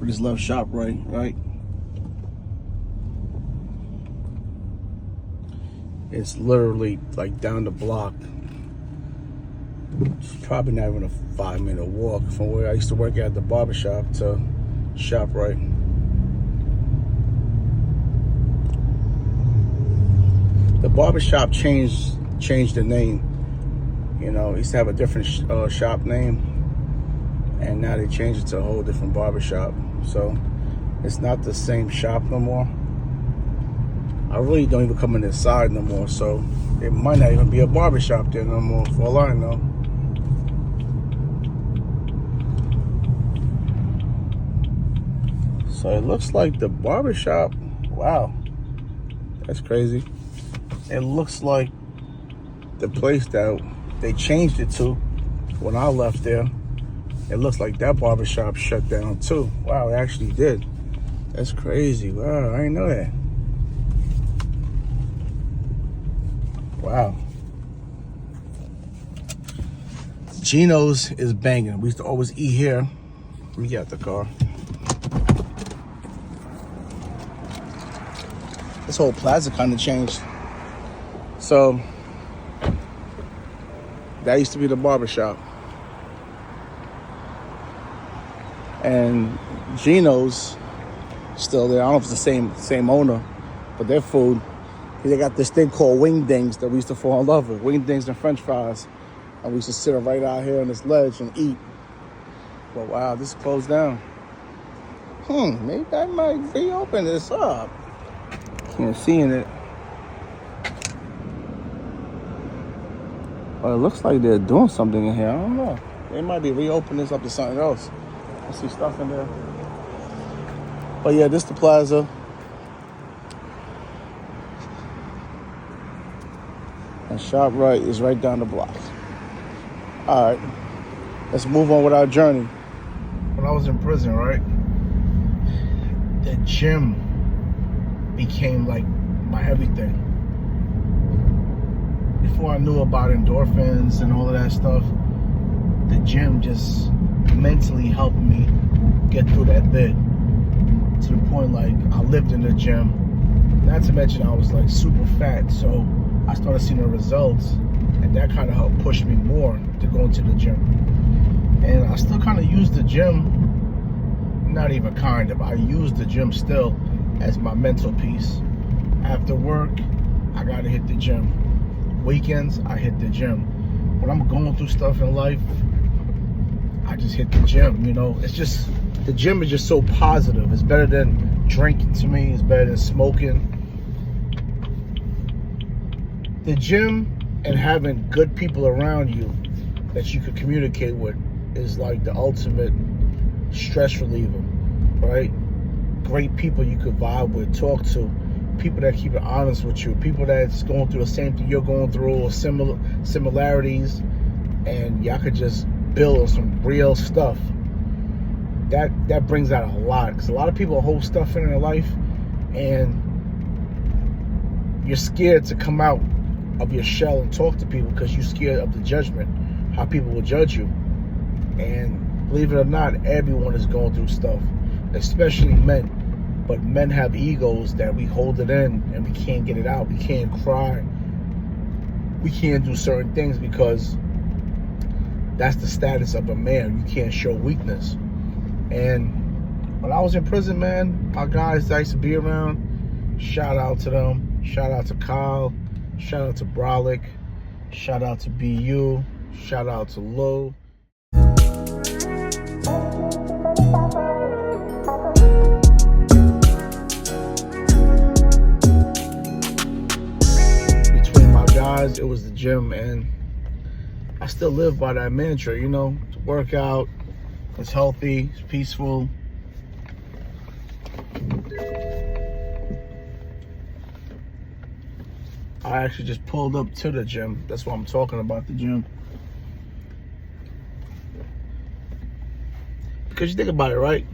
We just left ShopRite, right? It's literally like down the block. It's probably not even a 5-minute walk from where I used to work at the barbershop to ShopRite. The barbershop changed the name. You know, it used to have a different shop name, and now they changed it to a whole different barbershop. So it's not the same shop no more. I really don't even come in inside no more, so it might not even be a barbershop there no more, for all I know. So it looks like the barbershop, wow, that's crazy. It looks like the place that they changed it to when I left there, it looks like that barbershop shut down too. Wow, it actually did. That's crazy. Wow, I didn't know that. Wow. Gino's is banging. We used to always eat here. We got the car. This whole plaza kind of changed. So that used to be the barbershop. And Gino's still there. I don't know if it's the same owner, but their food, they got this thing called wingdings that we used to fall in love with. Wingdings and French fries. And we used to sit right out here on this ledge and eat. But wow, this is closed down. Maybe I might reopen this up. Can't see in it. But it looks like they're doing something in here. I don't know. They might be reopening this up to something else. I see stuff in there. But yeah, this is the plaza. And ShopRite is right down the block. All right, let's move on with our journey. When I was in prison, right, the gym became like my everything. Before I knew about endorphins and all of that stuff, the gym just mentally helped me get through that bit. To the point like I lived in the gym. Not to mention I was like super fat, so I started seeing the results, and that kind of helped push me more to go into the gym. And I still kind of use the gym, not even kind of, I use the gym still as my mental piece. After work, I gotta hit the gym. Weekends, I hit the gym. When I'm going through stuff in life, I just hit the gym, you know. It's just, the gym is just so positive. It's better than drinking to me, it's better than smoking. The gym and having good people around you that you could communicate with is like the ultimate stress reliever, right? Great people you could vibe with, talk to, people that keep it honest with you, people that's going through the same thing you're going through or similarities, and y'all could just build on some real stuff. That brings out a lot, because a lot of people hold stuff in their life and you're scared to come out of your shell and talk to people because you're scared of the judgment, how people will judge you. And believe it or not, everyone is going through stuff, especially men. But men have egos that we hold it in and we can't get it out. We can't cry. We can't do certain things because that's the status of a man. You can't show weakness. And when I was in prison, man, my guys that I used to be around, shout out to them. Shout out to Kyle. Shout out to Brolic. Shout out to BU. Shout out to Lou. Between my guys, it was the gym, and I still live by that mantra, you know, to work out, it's healthy, it's peaceful. I actually just pulled up to the gym. That's why I'm talking about the gym. Because you think about it, right?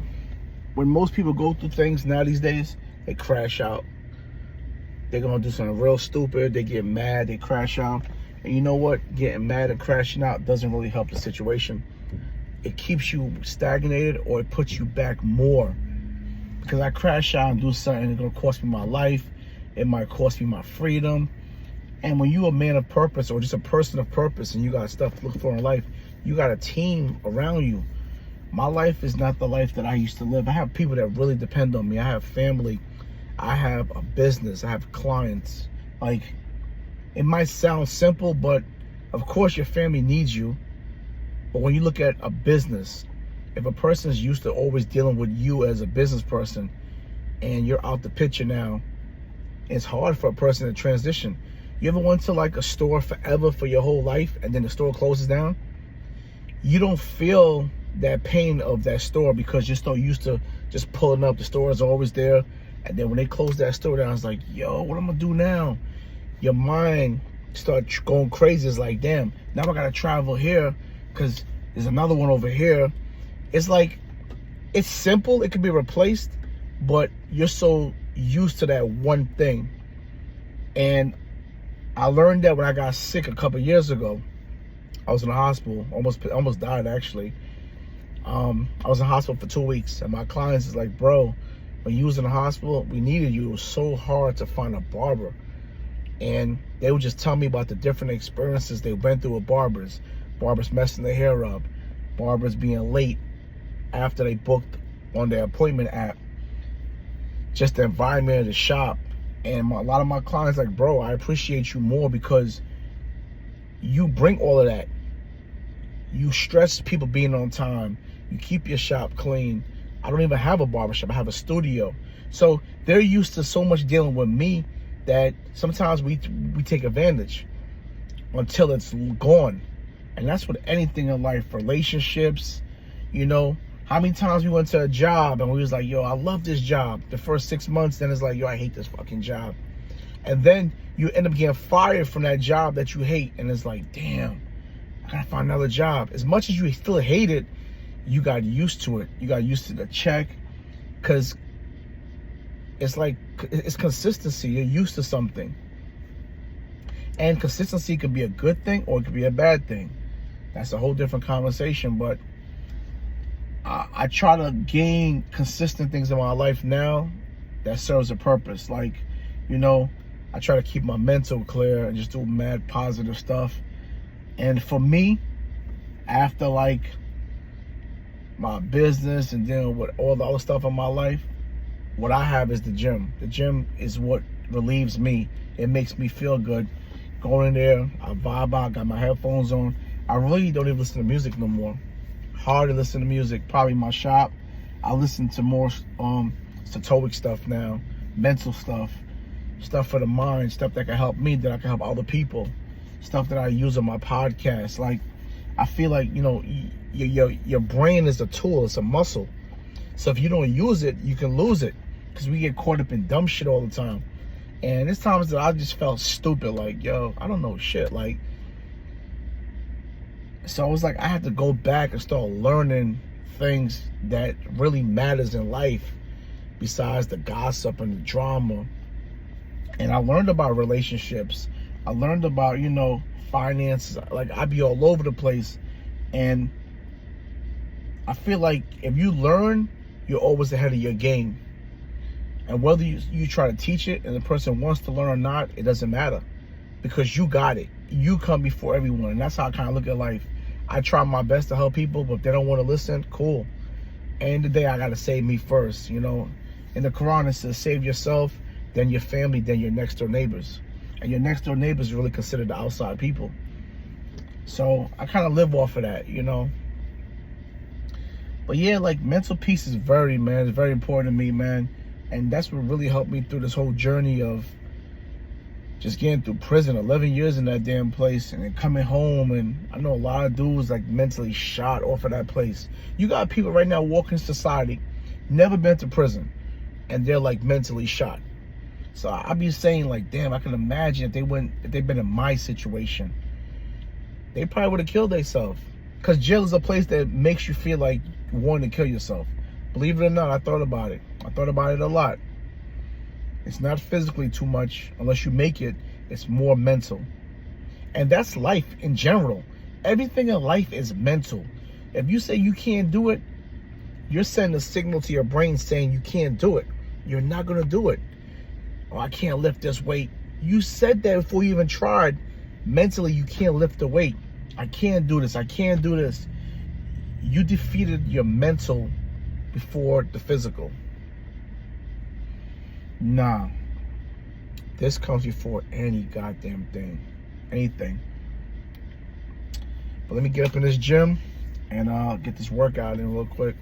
When most people go through things now these days, they crash out. They're going to do something real stupid. They get mad, they crash out. And you know what? Getting mad and crashing out doesn't really help the situation. it keeps you stagnated or it puts you back more. Because I crash out and do something, it's gonna cost me my life. It might cost me my freedom. And when you're a man of purpose or just a person of purpose and you got stuff to look for in life, you got a team around you. My life is not the life that I used to live. I have people that really depend on me. I have family. I have a business. I have clients. Like, it might sound simple, but of course your family needs you. But when you look at a business, if a person is used to always dealing with you as a business person and you're out the picture now, it's hard for a person to transition. You ever went to like a store forever for your whole life and then the store closes down? You don't feel that pain of that store because you're so used to just pulling up. The store is always there. And then when they close that store down, it's like, yo, what am I gonna do now? Your mind starts going crazy. It's like, damn, now I gotta travel here because there's another one over here. It's like, it's simple, it can be replaced, but you're so used to that one thing. And I learned that when I got sick a couple years ago. I was in the hospital, almost died actually. I was in the hospital for 2 weeks, and my clients is like, bro, when you was in the hospital, we needed you. It was so hard to find a barber. And they would just tell me about the different experiences they went through with barbers. Barbers messing their hair up, barbers being late after they booked on their appointment app, just the environment of the shop. And a lot of my clients like, bro, I appreciate you more because you bring all of that. You stress people being on time. You keep your shop clean. I don't even have a barbershop. I have a studio. So they're used to so much dealing with me that sometimes we take advantage until it's gone. And that's with anything in life, relationships, you know. How many times we went to a job and we was like, yo, I love this job. The first 6 months, then it's like, yo, I hate this fucking job. And then you end up getting fired from that job that you hate. And it's like, damn, I gotta find another job. As much as you still hate it, you got used to it. You got used to the check. Because it's like, it's consistency. You're used to something. And consistency could be a good thing or it could be a bad thing. That's a whole different conversation. But I try to gain consistent things in my life now that serves a purpose. Like, you know, I try to keep my mental clear and just do mad positive stuff. And for me, after like my business and dealing with all the other stuff in my life, what I have is the gym. The gym is what relieves me. It makes me feel good. Going in there, I vibe out, got my headphones on. I really don't even listen to music no more. Hard to listen to music. Probably my shop, I listen to more stoic stuff now, mental stuff for the mind, stuff that can help me, that I can help other people, stuff that I use on my podcast. Like, I feel like, you know, your brain is a tool, it's a muscle. So if you don't use it, you can lose it, because we get caught up in dumb shit all the time. And there's times that I just felt stupid, like, yo, I don't know shit, like. So I was like, I had to go back and start learning things that really matters in life besides the gossip and the drama. And I learned about relationships. I learned about, you know, finances. Like, I be all over the place. And I feel like if you learn, you're always ahead of your game. And whether you try to teach it and the person wants to learn or not, it doesn't matter. Because you got it. You come before everyone. And that's how I kind of look at life. I try my best to help people, but if they don't want to listen, cool. End of the day, I got to save me first, you know. In the Quran, it says, save yourself, then your family, then your next door neighbors. And your next door neighbors are really considered the outside people. So I kind of live off of that, you know. But yeah, like, mental peace is very important to me, man. And that's what really helped me through this whole journey of just getting through prison, 11 years in that damn place, and then coming home. And I know a lot of dudes like mentally shot off of that place. You got people right now walking society, never been to prison, and they're like mentally shot. So I be saying, like, damn, I can imagine if they've been in my situation, they probably would have killed themselves. Because jail is a place that makes you feel like you want to kill yourself. Believe it or not, I thought about it. I thought about it a lot. It's not physically too much. Unless you make it, it's more mental. And that's life in general. Everything in life is mental. If you say you can't do it, you're sending a signal to your brain saying you can't do it. You're not going to do it. Oh, I can't lift this weight. You said that before you even tried. Mentally, you can't lift the weight. I can't do this. I can't do this. You defeated your mental before the physical. Nah. This comes before any goddamn thing. Anything. But let me get up in this gym and get this workout in real quick.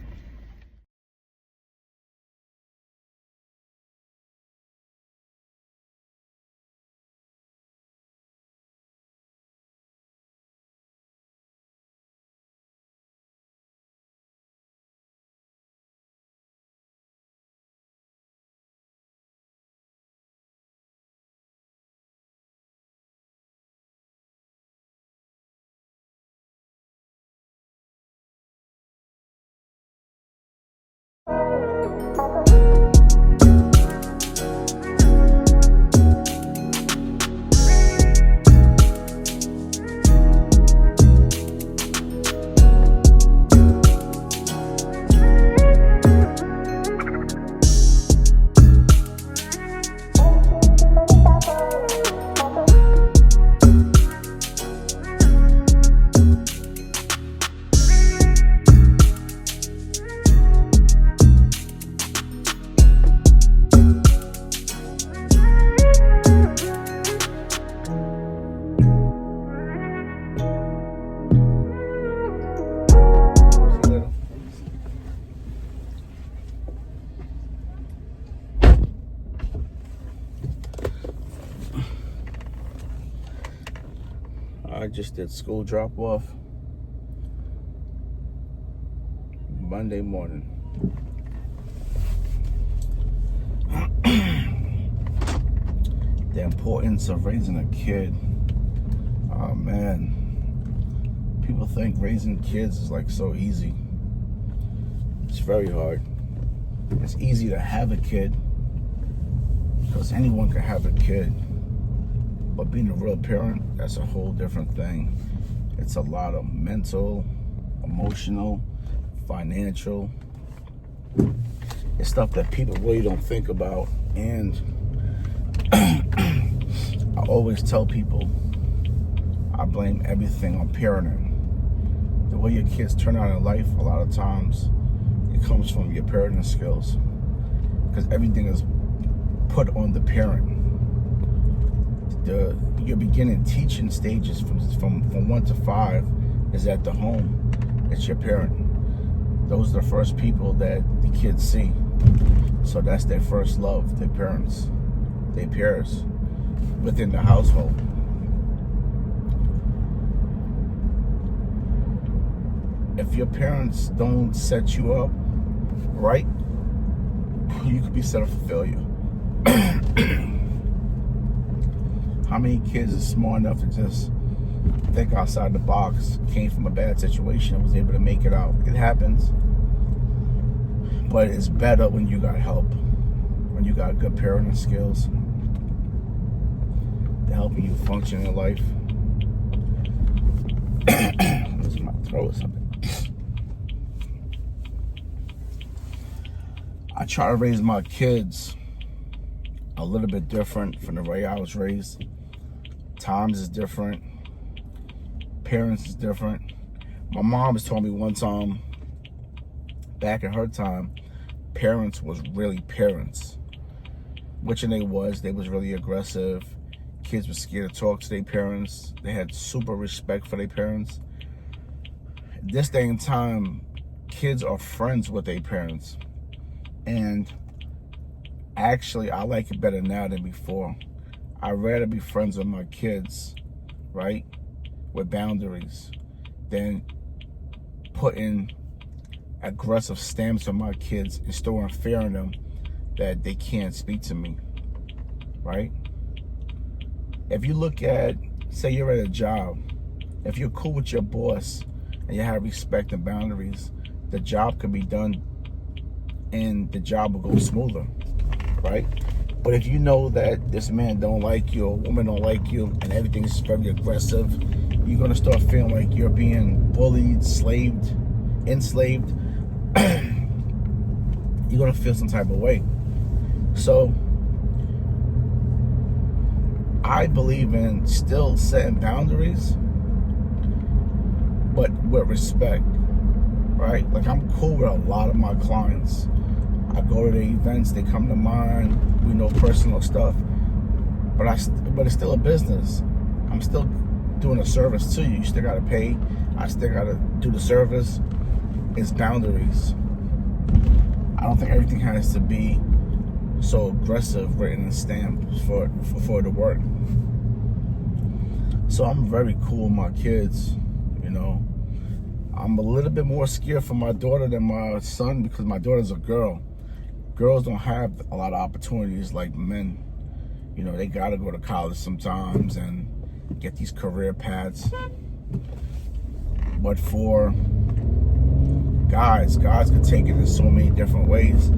I just did school drop off Monday morning. The importance of raising a kid. Oh man. People think raising kids is like so easy. It's very hard. It's easy to have a kid because anyone can have a kid. But being a real parent, that's a whole different thing. It's a lot of mental, emotional, financial. It's stuff that people really don't think about. And I always tell people, I blame everything on parenting. The way your kids turn out in life, a lot of times, it comes from your parenting skills. Because everything is put on the parent. Your beginning teaching stages from 1 to 5 is at the home. It's your parent. Those are the first people that the kids see. So that's their first love, their parents, their peers within the household. If your parents don't set you up right, you could be set up for failure. How many kids are smart enough to just think outside the box, came from a bad situation and was able to make it out? It happens. But it's better when you got help, when you got good parenting skills. They're helping you function in life. Losing my throat or something. I try to raise my kids a little bit different from the way I was raised. Times is different. Parents is different. My mom has told me one time, back in her time, parents was really parents. Which they was really aggressive. Kids were scared to talk to their parents. They had super respect for their parents. This day and time, kids are friends with their parents. And actually, I like it better now than before. I'd rather be friends with my kids, right, with boundaries, than putting aggressive stamps on my kids and storing fear in them that they can't speak to me, right? If you look at, say you're at a job, if you're cool with your boss and you have respect and boundaries, the job could be done and the job will go smoother, right? But if you know that this man don't like you or woman don't like you and everything's very aggressive, you're gonna start feeling like you're being bullied, slaved, enslaved, you're gonna feel some type of way. So I believe in still setting boundaries, but with respect, right? Like, I'm cool with a lot of my clients. I go to the events, they come to mine, we know personal stuff, but it's still a business. I'm still doing a service to you. You still gotta pay. I still gotta do the service. It's boundaries. I don't think everything has to be so aggressive, written and stamped for it to work. So I'm very cool with my kids, you know. I'm a little bit more scared for my daughter than my son because my daughter's a girl. Girls don't have a lot of opportunities like men. You know, they gotta go to college sometimes and get these career paths. But for guys could take it in so many different ways.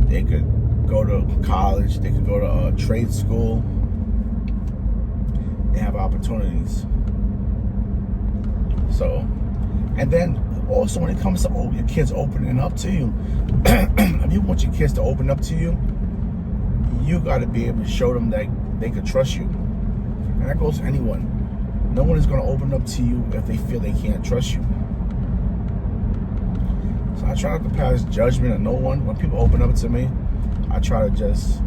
They could go to college, they could go to a trade school. They have opportunities. So, and then also when it comes to your kids opening up to you, if you want your kids to open up to you, you got to be able to show them that they could trust you. And that goes to anyone. No one is going to open up to you if they feel they can't trust you. So I try not to pass judgment on no one. When people open up to me, I try to just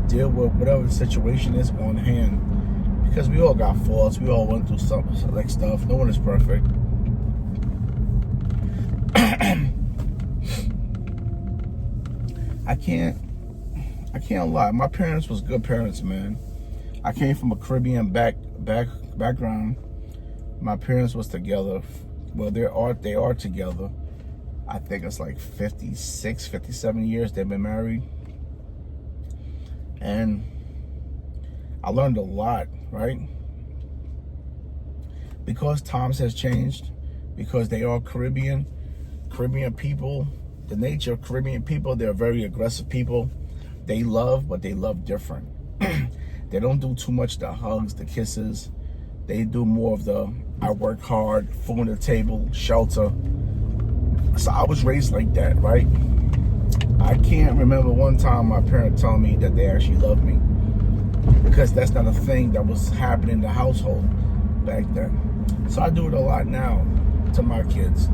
deal with whatever the situation is on hand. Because we all got faults. We all went through some like stuff. No one is perfect. I can't lie. My parents was good parents, man. I came from a Caribbean background. My parents was together. Well, they are together. I think it's like 56, 57 years they've been married. And I learned a lot, right? Because times has changed, because they are Caribbean people, the nature of Caribbean people, they're very aggressive people. They love, but they love different. They don't do too much the hugs, the kisses. They do more of the, I work hard, food on the table, shelter. So I was raised like that, right? I can't remember one time my parent telling me that they actually loved me, because that's not a thing that was happening in the household back then. So I do it a lot now to my kids.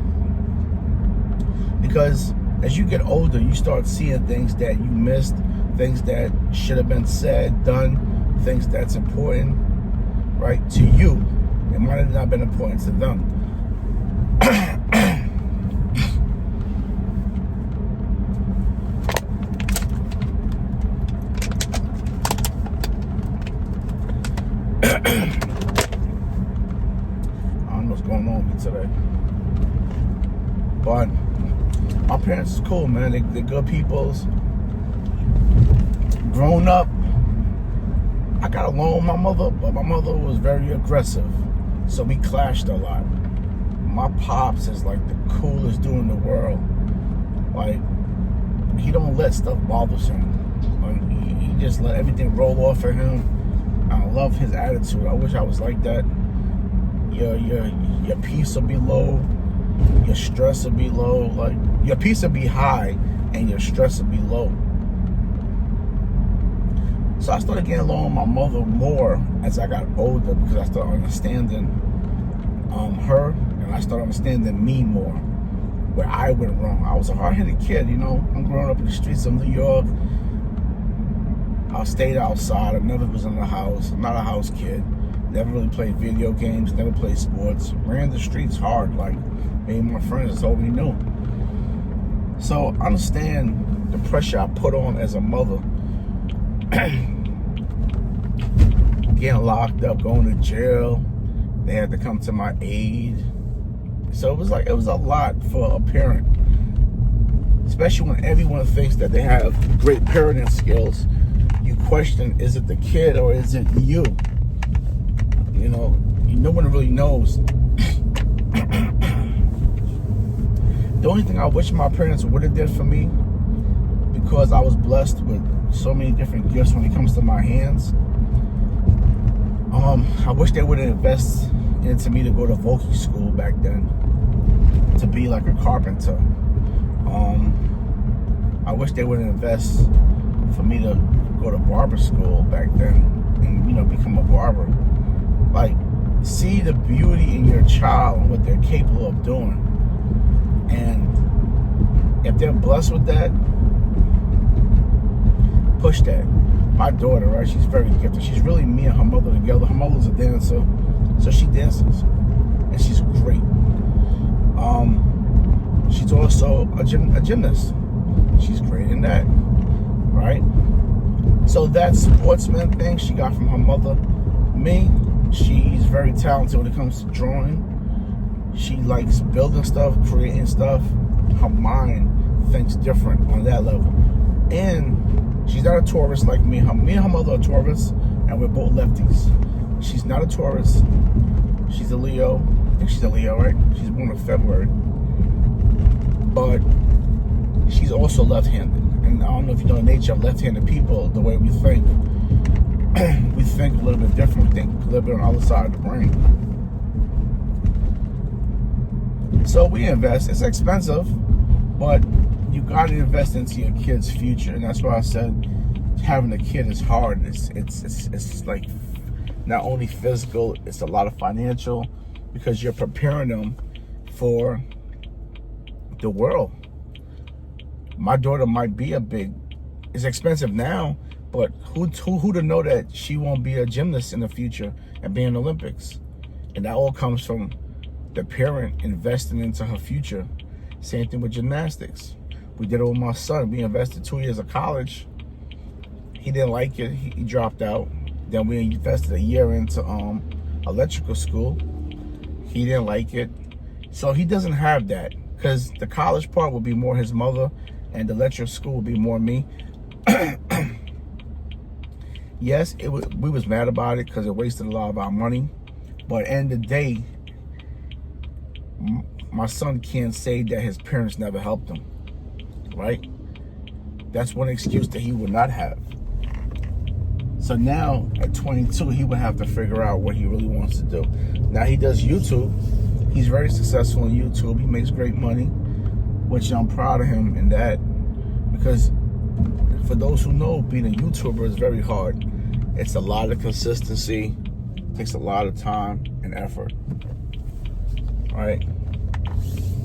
Because as you get older, you start seeing things that you missed, things that should have been said, done, things that's important, right, to you. It might have not been important to them. I don't know what's going on with me today. But my parents is cool, man. They're good peoples. Grown up, I got along with my mother, but my mother was very aggressive. So we clashed a lot. My pops is like the coolest dude in the world. Like, he don't let stuff bother him. Like, he just let everything roll off of him. I love his attitude. I wish I was like that. Your peace will be low. Your stress will be low. Like, your peace will be high and your stress will be low. So I started getting along with my mother more as I got older, because I started understanding her, and I started understanding me more, where I went wrong. I was a hard-headed kid, you know. I'm growing up in the streets of New York. I stayed outside. I never was in the house. I'm not a house kid. Never really played video games. Never played sports. Ran the streets hard, like me and my friends. That's all we knew. So I understand the pressure I put on as a mother. Getting locked up, going to jail. They had to come to my aid. So it was a lot for a parent, especially when everyone thinks that they have great parenting skills. You question, is it the kid or is it you? You know, no one really knows. The only thing I wish my parents would have did for me, because I was blessed with so many different gifts when it comes to my hands, I wish they would have invested into me to go to vocal school back then. to be like a carpenter. I wish they would invest for me to go to barber school back then and, you know, become a barber. Like, see the beauty in your child and what they're capable of doing. And if they're blessed with that, push that. My daughter, right, she's very gifted. She's really me and her mother together. Her mother's a dancer, so she dances, and she's great. She's also a gymnast. She's great in that, right? So that sportsman thing she got from her mother. Me, she's very talented when it comes to drawing. She likes building stuff, creating stuff. Her mind thinks different on that level. And she's not a Taurus like me. Me and her mother are Taurus, and we're both lefties. She's not a Taurus. She's a Leo. I think she's a Leo, right? She's born in February. But she's also left-handed. And I don't know if you know the nature of left-handed people, the way we think. We think a little bit different. We think a little bit on the other side of the brain. So we invest. It's expensive, but you got to invest into your kid's future. And that's why I said having a kid is hard. It's like not only physical, it's a lot of financial, because you're preparing them for the world. My daughter might be it's expensive now, but who to know that she won't be a gymnast in the future and be in the Olympics? And that all comes from the parent investing into her future. Same thing with gymnastics. We did it with my son. We invested 2 years of college. He didn't like it. He dropped out. Then we invested a year into electrical school. He didn't like it. So he doesn't have that, because the college part will be more his mother and the electrical school will be more me. Yes, we was mad about it because it wasted a lot of our money. But at the end of the day, my son can't say that his parents never helped him, right? That's one excuse that he would not have. So now at 22, he would have to figure out what he really wants to do. Now he does YouTube. He's very successful on YouTube. He makes great money, which I'm proud of him in that, because for those who know, being a YouTuber is very hard. It's a lot of consistency, takes a lot of time and effort, right?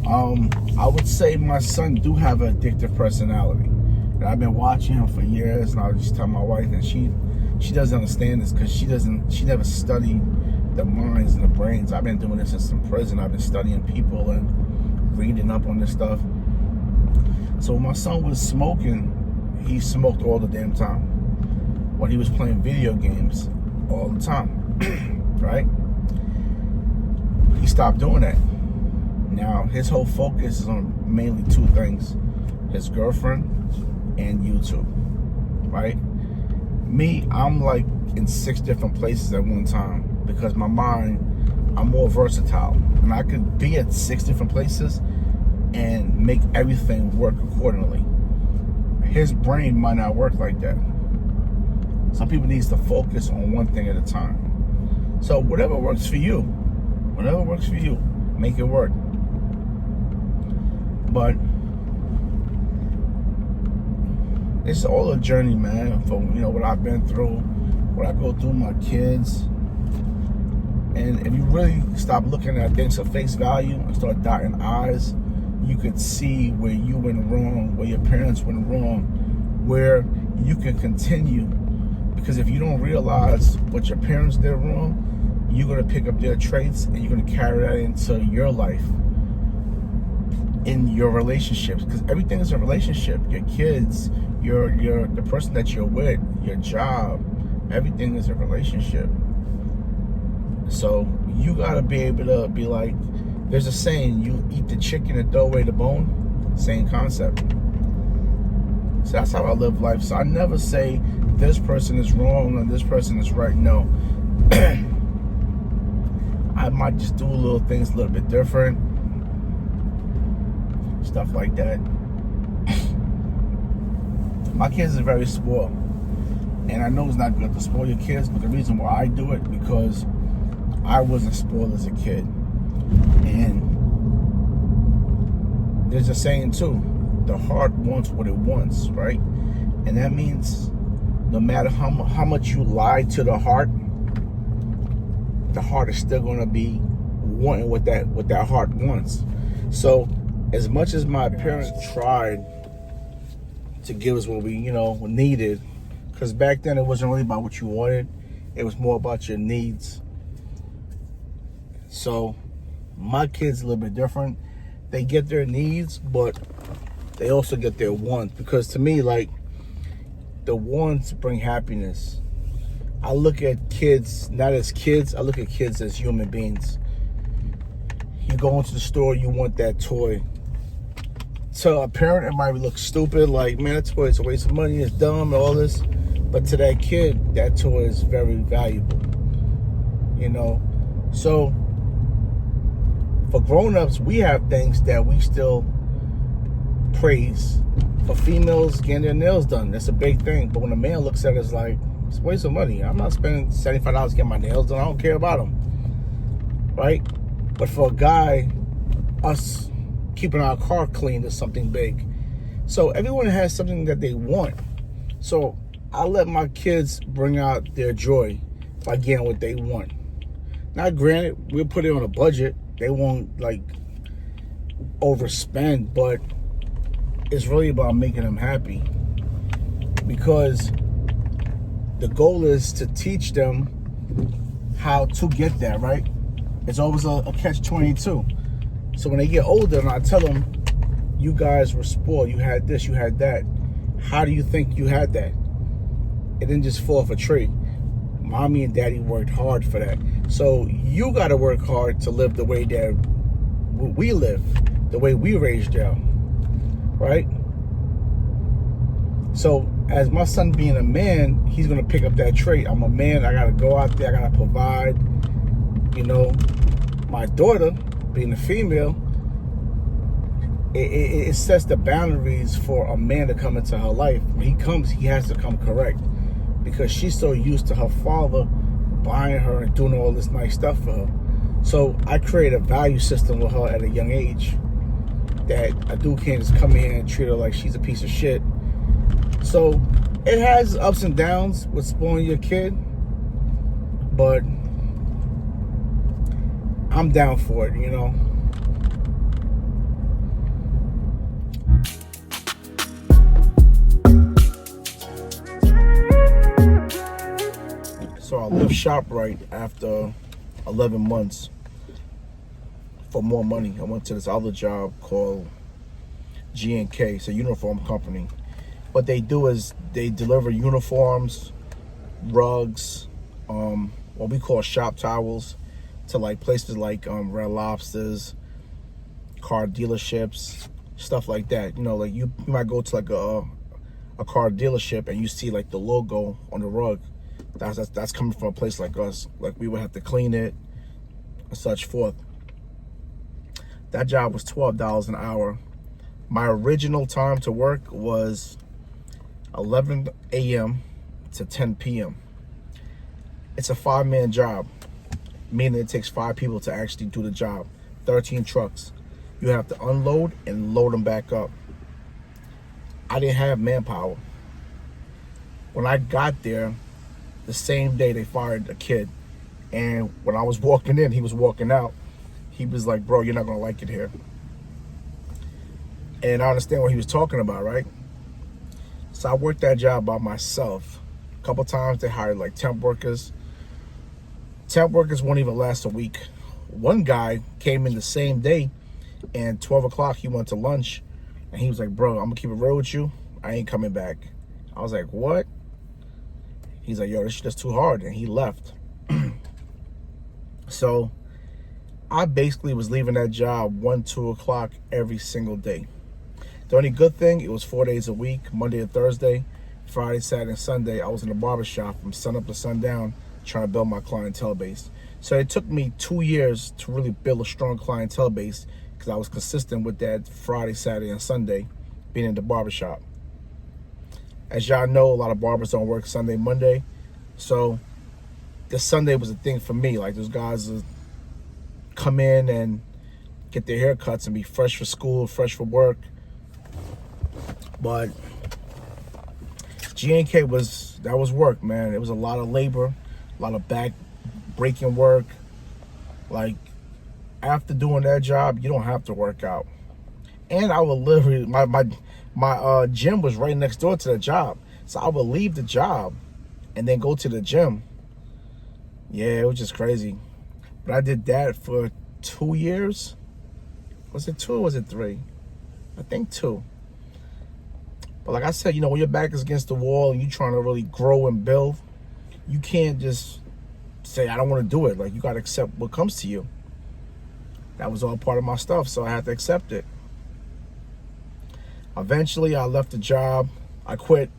I would say my son do have an addictive personality. And I've been watching him for years, and I just tell my wife, and she doesn't understand this because she never studied the minds and the brains. I've been doing this since in prison. I've been studying people and reading up on this stuff. So when my son was smoking, he smoked all the damn time. When he was playing video games, all the time, right? He stopped doing that. Now his whole focus is on mainly two things: his girlfriend and YouTube, right? Me, I'm like in 6 different places at one time because my mind, I'm more versatile, and I could be at 6 different places and make everything work accordingly. His brain might not work like that. Some people need to focus on one thing at a time. So whatever works for you, make it work. But it's all a journey, man, for what I've been through, what I go through with my kids. And if you really stop looking at things at face value and start dotting I's, you could see where you went wrong, where your parents went wrong, where you can continue. Because if you don't realize what your parents did wrong, you're going to pick up their traits and you're going to carry that into your life, in your relationships. Because everything is a relationship. Your kids, the person that you're with, your job, everything is a relationship. So you got to be able to be like, there's a saying, you eat the chicken and throw away the bone. Same concept. So that's how I live life. So I never say this person is wrong and this person is right. No. I might just do little things a little bit different. Stuff like that. My kids are very spoiled. And I know it's not good to spoil your kids, but the reason why I do it, because I wasn't spoiled as a kid. And there's a saying too, the heart wants what it wants, right? And that means no matter how much you lie to the heart is still going to be wanting what that heart wants. So as much as my parents tried to give us what we, needed, because back then it wasn't really about what you wanted, it was more about your needs. So my kids a little bit different. They get their needs, but they also get their wants. Because to me, like, the wants bring happiness. I look at kids not as kids, I look at kids as human beings. You go into the store, you want that toy. To a parent, it might look stupid, like, man, that toy is a waste of money, it's dumb, and all this. But to that kid, that toy is very valuable. So for grown-ups, we have things that we still praise. For females, getting their nails done, that's a big thing. But when a man looks at it, it's like, it's a waste of money. I'm not spending $75 to get my nails done. I don't care about them, right? But for a guy, us keeping our car clean is something big. So everyone has something that they want. So I let my kids bring out their joy by getting what they want. Now, granted, we'll put it on a budget. They won't, like, overspend, but it's really about making them happy. Because the goal is to teach them how to get that, right? It's always a catch-22. So when they get older and I tell them, you guys were spoiled, you had this, you had that. How do you think you had that? It didn't just fall off a tree. Mommy and daddy worked hard for that. So you got to work hard to live the way that we live, the way we raised y'all, right? So as my son being a man, he's going to pick up that trait. I'm a man, I got to go out there, I got to provide. My daughter, being a female, it sets the boundaries for a man to come into her life. When he comes, he has to come correct. Because she's so used to her father buying her and doing all this nice stuff for her. So I create a value system with her at a young age that a dude can't just come in here and treat her like she's a piece of shit. So it has ups and downs with spoiling your kid, but I'm down for it, So I left ShopRite after 11 months for more money. I went to this other job called G&K. It's a uniform company. What they do is they deliver uniforms, rugs, what we call shop towels, to like places like Red Lobsters, car dealerships, stuff like that. Like you might go to like a car dealership and you see like the logo on the rug. That's coming from a place like us. Like we would have to clean it and such forth. That job was $12 an hour. My original time to work was 11 a.m. to 10 p.m. It's a 5-man job, meaning it takes 5 people to actually do the job. 13 trucks. You have to unload and load them back up. I didn't have manpower. When I got there, the same day they fired a kid. And when I was walking in, he was walking out. He was like, bro, you're not gonna like it here. And I understand what he was talking about, right? So I worked that job by myself. A couple times they hired like temp workers. Temp workers won't even last a week. One guy came in the same day, and 12 o'clock he went to lunch, and he was like, bro, I'm gonna keep it real with you. I ain't coming back. I was like, what? He's like, yo, this shit is too hard, and he left. So I basically was leaving that job 1, 2 o'clock every single day. The only good thing, it was 4 days a week, Monday to Thursday, Friday, Saturday, and Sunday. I was in the barbershop from sun up to sundown trying to build my clientele base. So it took me 2 years to really build a strong clientele base because I was consistent with that Friday, Saturday, and Sunday being in the barbershop. As y'all know, a lot of barbers don't work Sunday, Monday. So this Sunday was a thing for me. Like, those guys would come in and get their haircuts and be fresh for school, fresh for work. But G&K was work, man. It was a lot of labor, a lot of back breaking work. Like, after doing that job, you don't have to work out. And I would literally, my gym was right next door to the job. So I would leave the job and then go to the gym. Yeah, it was just crazy. But I did that for 2 years. Was it 2 or was it 3? I think 2. But like I said, you know, when your back is against the wall and you're trying to really grow and build, you can't just say, I don't want to do it. Like, you got to accept what comes to you. That was all part of my stuff, so I had to accept it. Eventually, I left the job. I quit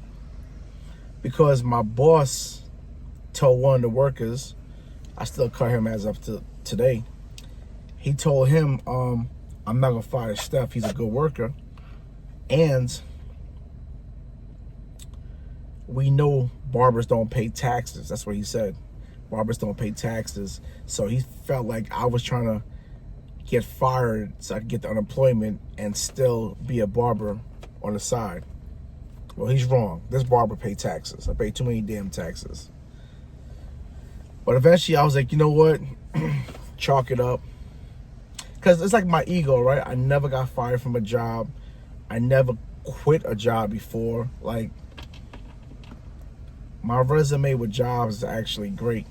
because my boss told one of the workers, I still cut him as of today. He told him, I'm not going to fire Steph. He's a good worker. And we know barbers don't pay taxes. That's what he said. Barbers don't pay taxes. So he felt like I was trying to get fired so I could get the unemployment and still be a barber on the side. Well, he's wrong. This barber pay taxes. I pay too many damn taxes. But eventually I was like, you know what? Chalk it up. Because it's like my ego, right? I never got fired from a job. I never quit a job before. Like, my resume with jobs is actually great.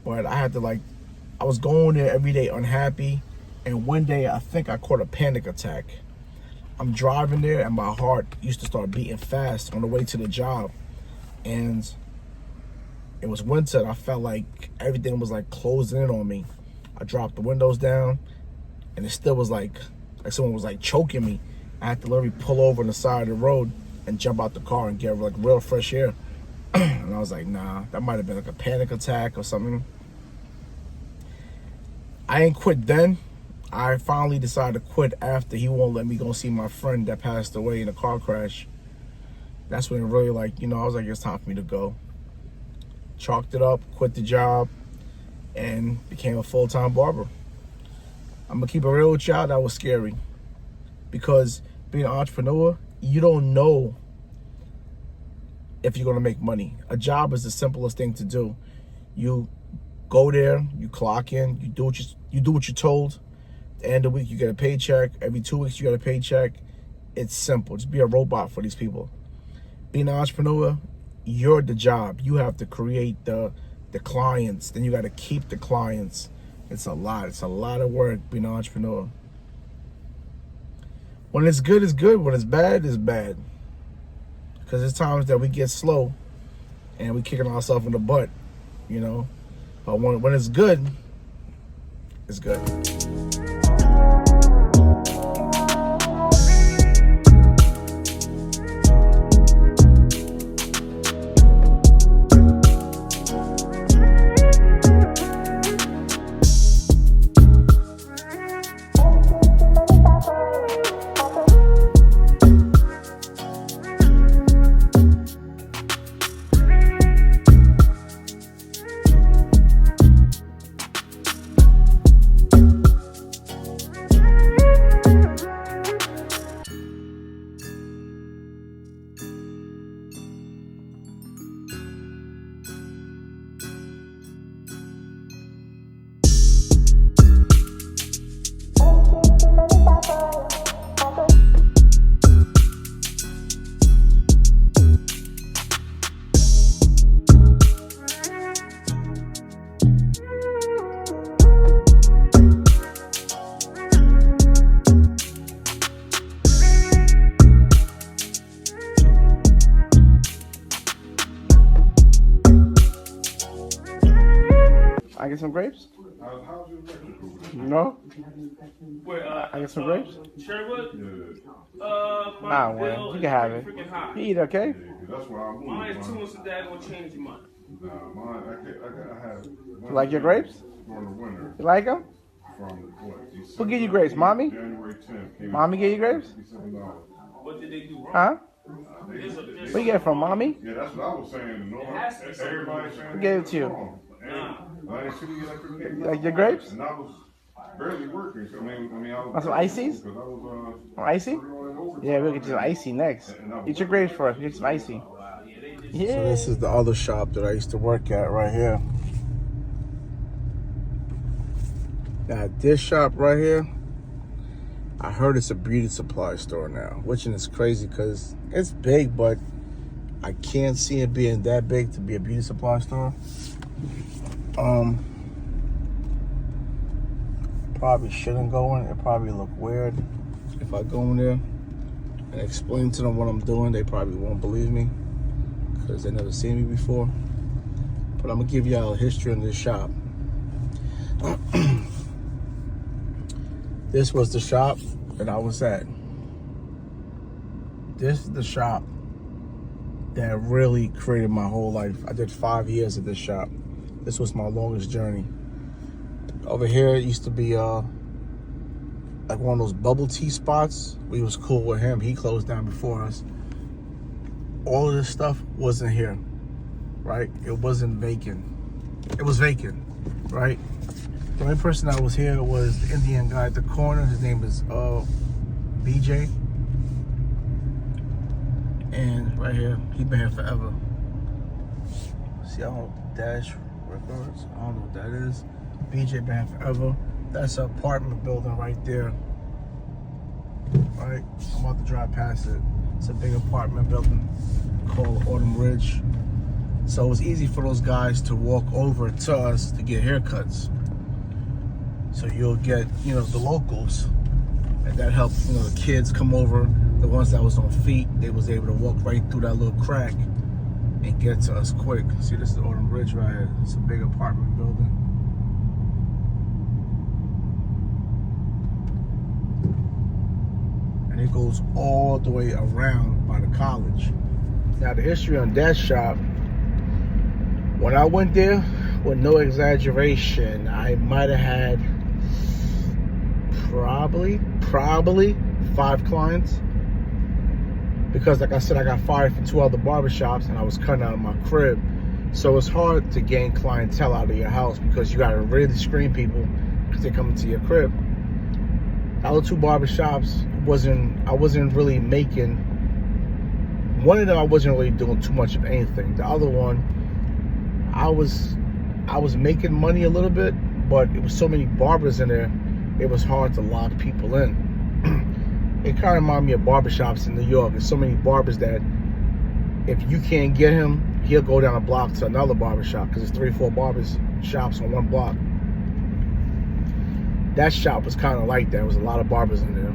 But I had to, like, I was going there every day unhappy. And one day I think I caught a panic attack. I'm driving there and my heart used to start beating fast on the way to the job. And it was winter and I felt like everything was like closing in on me. I dropped the windows down and it still was like someone was like choking me. I had to literally pull over on the side of the road and jump out the car and get like real fresh air. And I was like, nah, that might have been like a panic attack or something. I ain't quit then. I finally decided to quit after he won't let me go see my friend that passed away in a car crash. That's when it really, like, you know, I was like, it's time for me to go. Chalked it up, quit the job, and became a full-time barber. I'm gonna keep it real with y'all, that was scary. Because being an entrepreneur, you don't know if you're gonna make money. A job is the simplest thing to do. You go there, you clock in, you do what you're told. At the end of the week, you get a paycheck. Every 2 weeks, you get a paycheck. It's simple. Just be a robot for these people. Being an entrepreneur, you're the job. You have to create the clients. Then you got to keep the clients. It's a lot. It's a lot of work being an entrepreneur. When it's good, it's good. When it's bad, it's bad. Because there's times that we get slow and we kicking ourselves in the butt, you know. But when it's good, it's good. I get some grapes? No? I get some grapes? Sherwood? Nah, man. You can have it. You eat, okay? Mine is 2 months a day. Won't change your mind. You like your grapes? You like them? Who give you grapes? Mommy? Mommy give you grapes? What did they do wrong? Huh? Where you get it from, Mommy? Yeah, that's what I was saying. Everybody saying Who gave it to you? Nah. You like your grapes? And I was Barely working. I mean, I was. Want some ices? Because I was, Some icy? Yeah, we'll get you some icy next. Eat your grapes for us. Get some icy. Yeah. So this is the other shop that I used to work at right here. Now this shop right here, I heard it's a beauty supply store now, which is crazy because it's big, but I can't see it being that big to be a beauty supply store. Probably shouldn't go in. It probably look weird if I go in there and explain to them what I'm doing. They probably won't believe me because they never seen me before. But I'm gonna give y'all a history in this shop. This was the shop that I was at. This is the shop that really created my whole life. I did 5 years at this shop. This was my longest journey. Over here, it used to be like one of those bubble tea spots. We was cool with him. He closed down before us. All of this stuff wasn't here, right? It wasn't vacant. It was vacant, right? The only person that was here was the Indian guy at the corner. His name is BJ. And right here, he been here forever. See, I don't know Dash Records. I don't know what that is. BJ been here forever. That's an apartment building right there. Right? I'm about to drive past it. It's a big apartment building called Autumn Ridge. So it was easy for those guys to walk over to us to get haircuts. So you'll get, you know, the locals. And that helped, you know, the kids come over. The ones that was on feet, they was able to walk right through that little crack and get to us quick. See, this is Autumn Ridge right here. It's a big apartment building. And it goes all the way around by the college. Now the history on that shop, when I went there, with no exaggeration, I might have had probably 5 clients. Because like I said, I got fired from 2 other barbershops and I was cutting out of my crib. So it's hard to gain clientele out of your house because you gotta really screen people because they're coming to your crib. The other 2 barbershops, I wasn't really making. One of them I wasn't really doing too much of anything. The other one, I was making money a little bit, but it was so many barbers in there, it was hard to lock people in. It kind of reminded me of barbershops in New York. There's so many barbers that if you can't get him, he'll go down a block to another barbershop because there's 3 or 4 barbers shops on one block. That shop was kind of like that. There was a lot of barbers in there.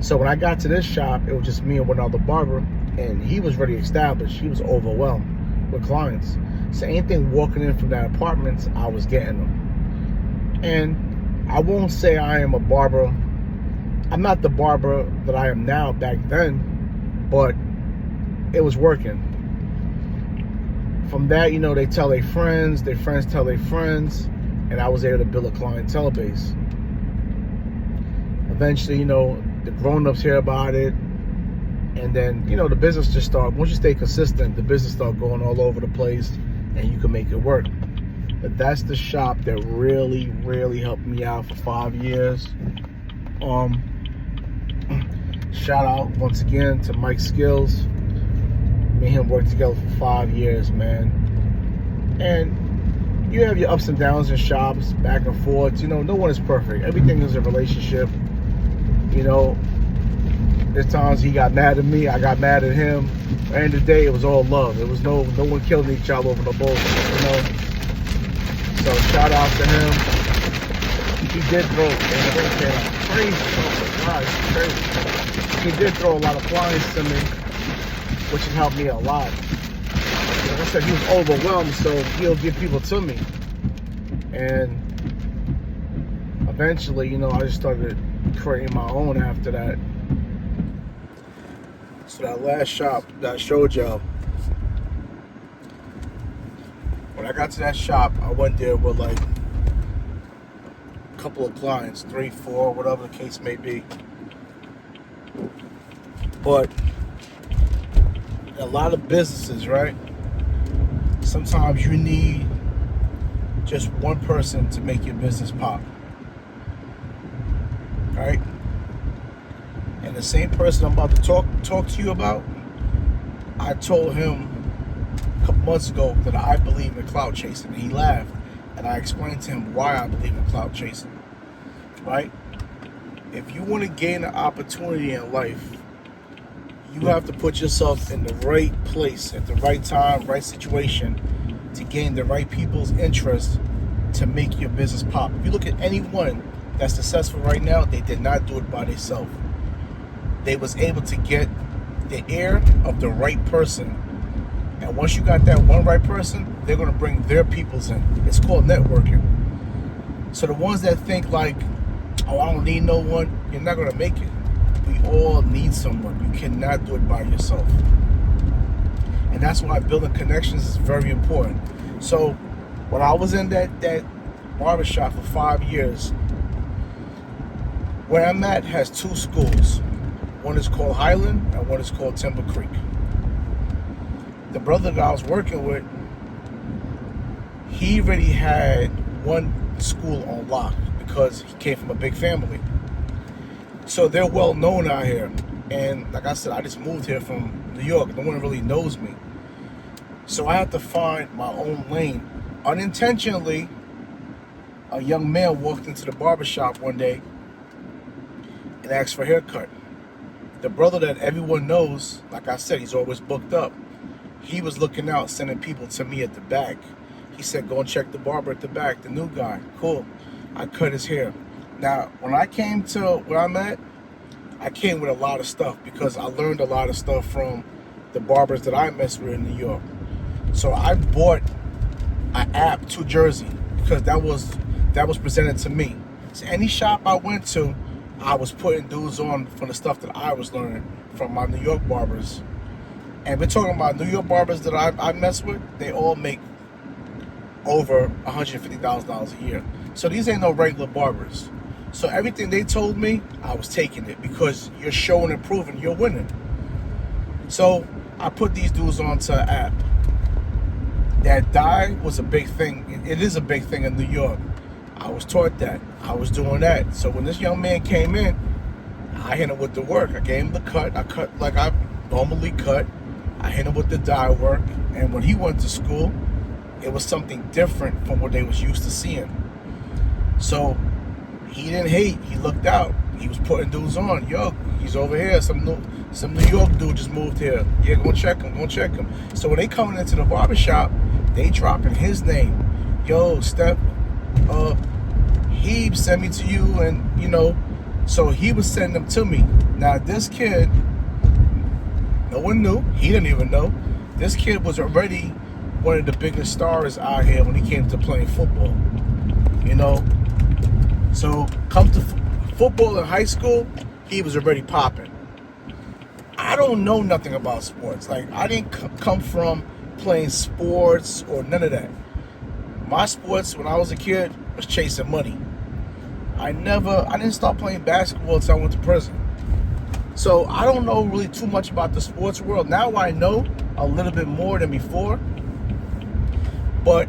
So when I got to this shop, it was just me and one other barber, and he was already established. He was overwhelmed with clients. So anything walking in from that apartment, I was getting them. And I won't say I am a barber. I'm not the barber that I am now back then, but it was working. From that, you know, they tell their friends tell their friends, and I was able to build a clientele base. Eventually, you know, the grown-ups hear about it, and then, you know, the business just started. Once you stay consistent, the business started going all over the place, and you can make it work. But that's the shop that really, really helped me out for 5 years. Shout out once again to Mike Skills. Me and him worked together for 5 years, man. And you have your ups and downs in shops, back and forth. You know, no one is perfect. Everything is a relationship. You know, there's times he got mad at me, I got mad at him. At the end of the day, it was all love. It was no one killing each other over the bullshit, you know. So shout out to him. He did throw crazy. Oh my God, it's crazy. He did throw a lot of clients to me, which has helped me a lot. Like I said, he was overwhelmed, so he'll give people to me. And eventually, you know, I just started creating my own after that. So that last shop that I showed y'all, when I got to that shop, I went there with like a couple of clients, 3, 4, whatever the case may be. But a lot of businesses, right? Sometimes you need just one person to make your business pop. right? And the same person I'm about to talk to you about, I told him a couple months ago that I believe in clout chasing. And he laughed, and I explained to him why I believe in clout chasing, right? If you want to gain an opportunity in life, you have to put yourself in the right place at the right time, right situation to gain the right people's interest to make your business pop. If you look at anyone that's successful right now, they did not do it by themselves. They was able to get the ear of the right person. And once you got that one right person, they're going to bring their peoples in. It's called networking. So the ones that think like, oh, I don't need no one, you're not going to make it. We all need someone. You cannot do it by yourself. And that's why building connections is very important. So when I was in that barbershop for 5 years, where I'm at has 2 schools. One is called Highland and one is called Timber Creek. The brother that I was working with, he already had one school on lock because he came from a big family. So they're well known out here. And like I said, I just moved here from New York. No one really knows me. So I had to find my own lane. Unintentionally, a young man walked into the barbershop one day and asked for a haircut. The brother that everyone knows, like I said, he's always booked up. He was looking out, sending people to me at the back. He said, go and check the barber at the back, the new guy. Cool. I cut his hair. Now, when I came to where I'm at, I came with a lot of stuff because I learned a lot of stuff from the barbers that I messed with in New York. So I bought an app to Jersey because that was presented to me. So any shop I went to, I was putting dudes on from the stuff that I was learning from my New York barbers. And we're talking about New York barbers that I mess with, they all make over $150,000 a year. So these ain't no regular barbers. So everything they told me, I was taking it because you're showing and proving you're winning. So I put these dudes onto an app. That dye was a big thing. It is a big thing in New York. I was taught that. I was doing that. So when this young man came in, I hit him with the work. I gave him the cut. I cut like I normally cut. I hit him with the dye work. And when he went to school, it was something different from what they was used to seeing. So he didn't hate. He looked out. He was putting dudes on. Yo, he's over here. Some New York dude just moved here. Yeah, go check him. Go check him. So when they coming into the barbershop, they dropping his name. Yo, Step, he sent me to you, and you know, so he was sending them to me. Now this kid, no one knew. He didn't even know. This kid was already one of the biggest stars out here when he came to playing football. You know. So come to football in high school, he was already popping. I don't know nothing about sports. Like I didn't come from playing sports or none of that. My sports when I was a kid was chasing money. I didn't start playing basketball until I went to prison. So I don't know really too much about the sports world. Now I know a little bit more than before. But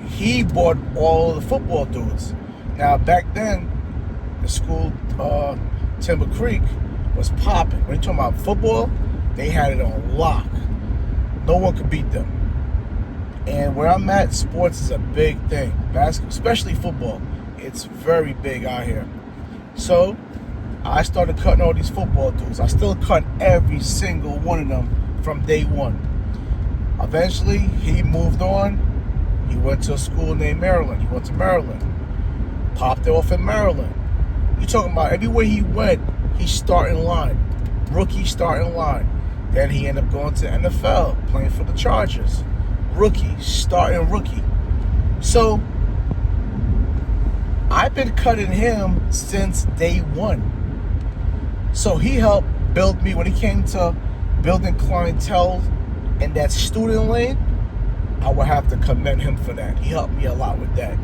he bought all the football dudes. Now back then, the school, Timber Creek, was popping. When you're talking about football, they had it on lock. No one could beat them. And where I'm at, sports is a big thing. Basketball, especially football, it's very big out here. So I started cutting all these football dudes. I still cut every single one of them from day one. Eventually, he moved on. He went to a school named Maryland. He went to Maryland. Popped off in Maryland. You're talking about everywhere he went, he's starting line. Rookie starting line. Then he ended up going to NFL, playing for the Chargers. Rookie, starting rookie. So I've been cutting him since day one. So he helped build me when it came to building clientele in that student lane. I would have to commend him for that. He helped me a lot with that.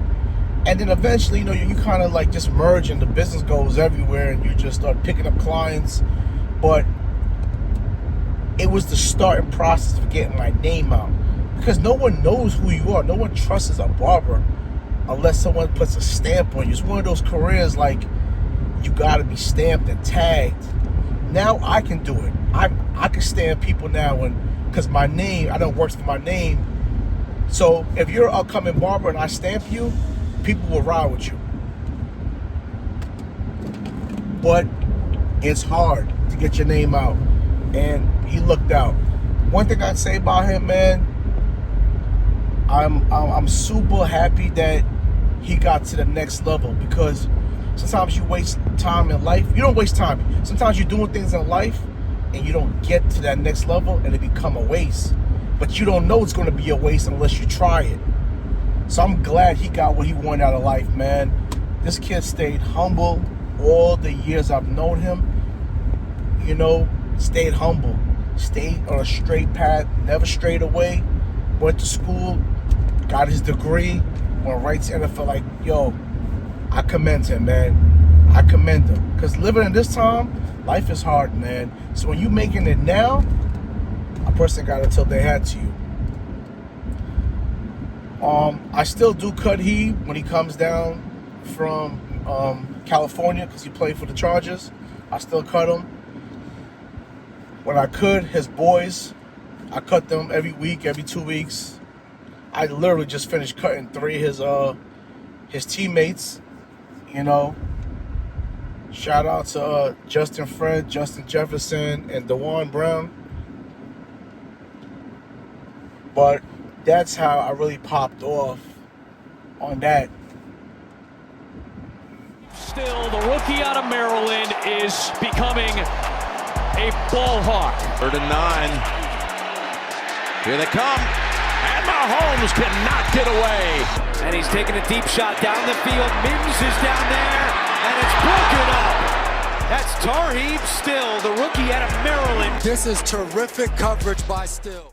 And then eventually, you know, you kind of like just merge and the business goes everywhere and you just start picking up clients. But it was the starting process of getting my name out. Because no one knows who you are. No one trusts a barber unless someone puts a stamp on you. It's one of those careers like you gotta be stamped and tagged. Now I can do it. I can stamp people now, and because my name, I don't work for my name. So if you're an upcoming barber and I stamp you, people will ride with you. But it's hard to get your name out, and he looked out. One thing I'd say about him, man, I'm super happy that he got to the next level, because sometimes you waste time in life. You don't waste time. Sometimes you're doing things in life and you don't get to that next level and it become a waste. But you don't know it's going to be a waste unless you try it. So I'm glad he got what he wanted out of life, man. This kid stayed humble all the years I've known him. You know, stayed humble, stayed on a straight path, never strayed away. Went to school, got his degree, went right to NFL. Like, yo, I commend him, man. I commend him. Because living in this time, life is hard, man. So when you making it now, a person got to tilt their hat to you. I still do cut he when he comes down from California, because he played for the Chargers. I still cut him. When I could, his boys, I cut them every week, every 2 weeks. I literally just finished cutting 3 of his teammates, you know. Shout out to Justin Fred, Justin Jefferson, and DeJuan Brown. But that's how I really popped off on that. Still, the rookie out of Maryland is becoming a ball hawk. 3rd and 9. Here they come. And Mahomes cannot get away. And he's taking a deep shot down the field. Mims is down there, and it's broken up. That's Tarheed Still, the rookie out of Maryland. This is terrific coverage by Still.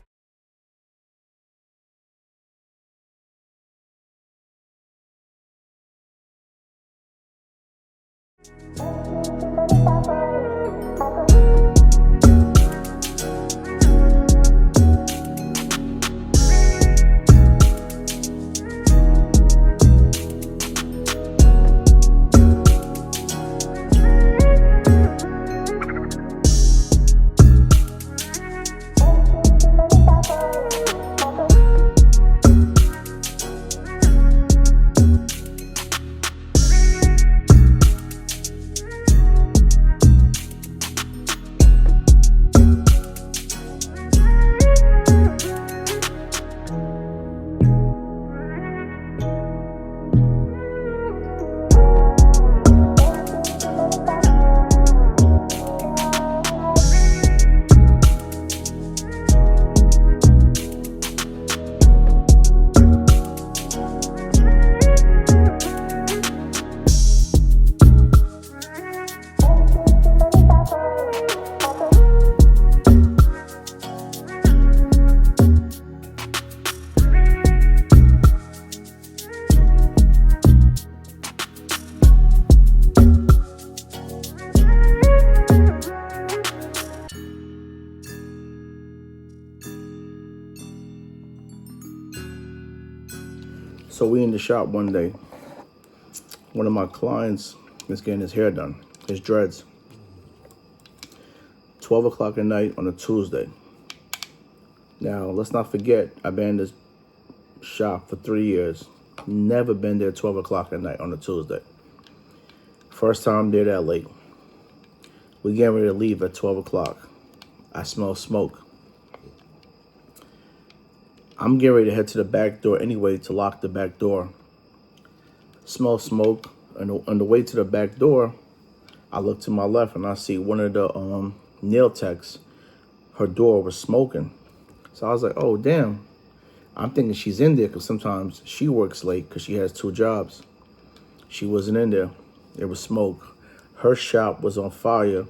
So we in the shop one day. One of my clients is getting his hair done, his dreads. 12 o'clock at night on a Tuesday. Now, let's not forget, I've been in this shop for 3 years. Never been there 12 o'clock at night on a Tuesday. First time there that late. We getting ready to leave at 12 o'clock. I smell smoke. I'm getting ready to head to the back door anyway to lock the back door. Smell smoke. And on the way to the back door, I look to my left and I see one of the nail techs. Her door was smoking. So I was like, oh, damn. I'm thinking she's in there because sometimes she works late because she has 2 jobs. She wasn't in there. There was smoke. Her shop was on fire.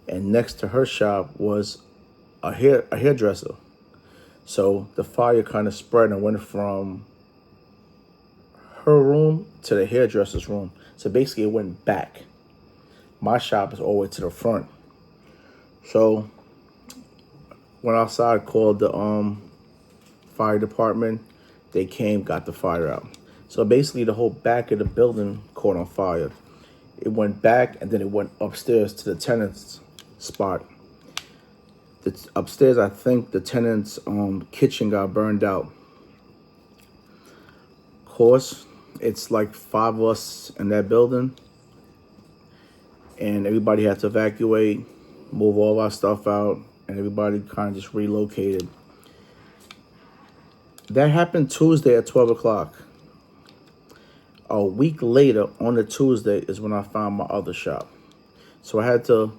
And next to her shop was a hairdresser. So the fire kind of spread and went from her room to the hairdresser's room. So basically it went back. My shop is all the way to the front. So went outside, called the fire department. They came, got the fire out. So basically the whole back of the building caught on fire. It went back and then it went upstairs to the tenant's spot. Upstairs, I think the tenant's kitchen got burned out. Of course, it's like 5 of us in that building. And everybody had to evacuate, move all our stuff out, and everybody kind of just relocated. That happened Tuesday at 12 o'clock. A week later, on a Tuesday, is when I found my other shop. So I had to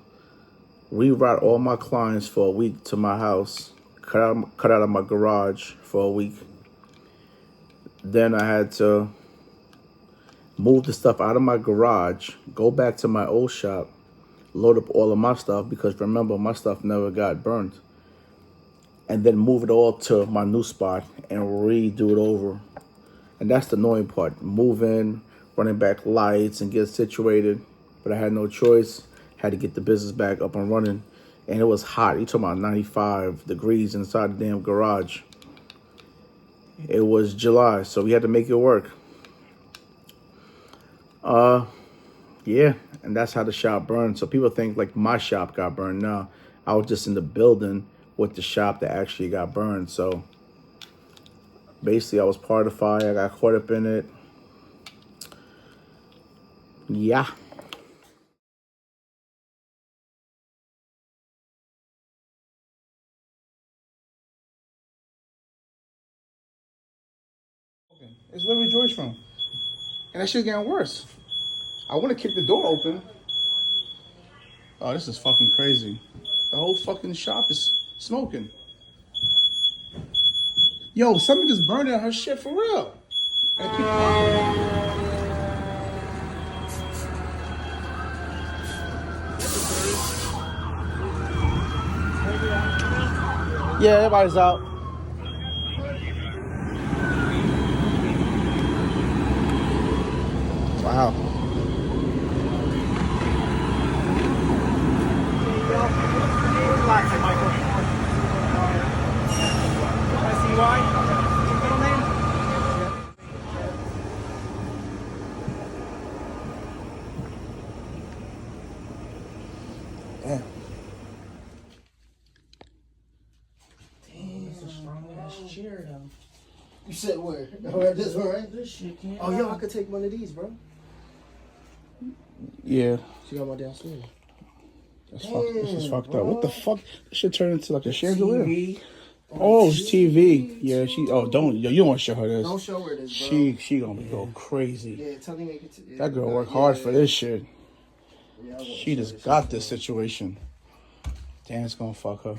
reroute all my clients for a week to my house, cut out of my garage for a week. Then I had to move the stuff out of my garage, go back to my old shop, load up all of my stuff, because remember, my stuff never got burned. And then move it all to my new spot and redo it over. And that's the annoying part. Move in, running back lights and get situated. But I had no choice. Had to get the business back up and running. And it was hot. You're talking about 95 degrees inside the damn garage. It was July, so we had to make it work. Yeah, and that's how the shop burned. So people think like my shop got burned. No, I was just in the building with the shop that actually got burned. So basically I was part of the fire. I got caught up in it. Yeah. It's where we George from. And that shit getting worse. I want to kick the door open. Oh, this is fucking crazy. The whole fucking shop is smoking. Yo, something just burned out her shit for real. And keep yeah, everybody's out. Wow. Damn. It's a strong ass chair though. You said where? Where this one, right? This shit can't. Oh, yo, I could take one of these, bro. Yeah. She got one downstairs. That's fucked. This is fucked up. What the fuck? This shit turned into like a chandelier. Oh, it's TV. Yeah, she. Oh, don't. Yo, you don't want to show her this. Don't show her this, bro. She gonna go crazy. Yeah, tell me make it. That girl worked hard for this shit. Yeah, she just got this situation. Damn, it's gonna fuck her.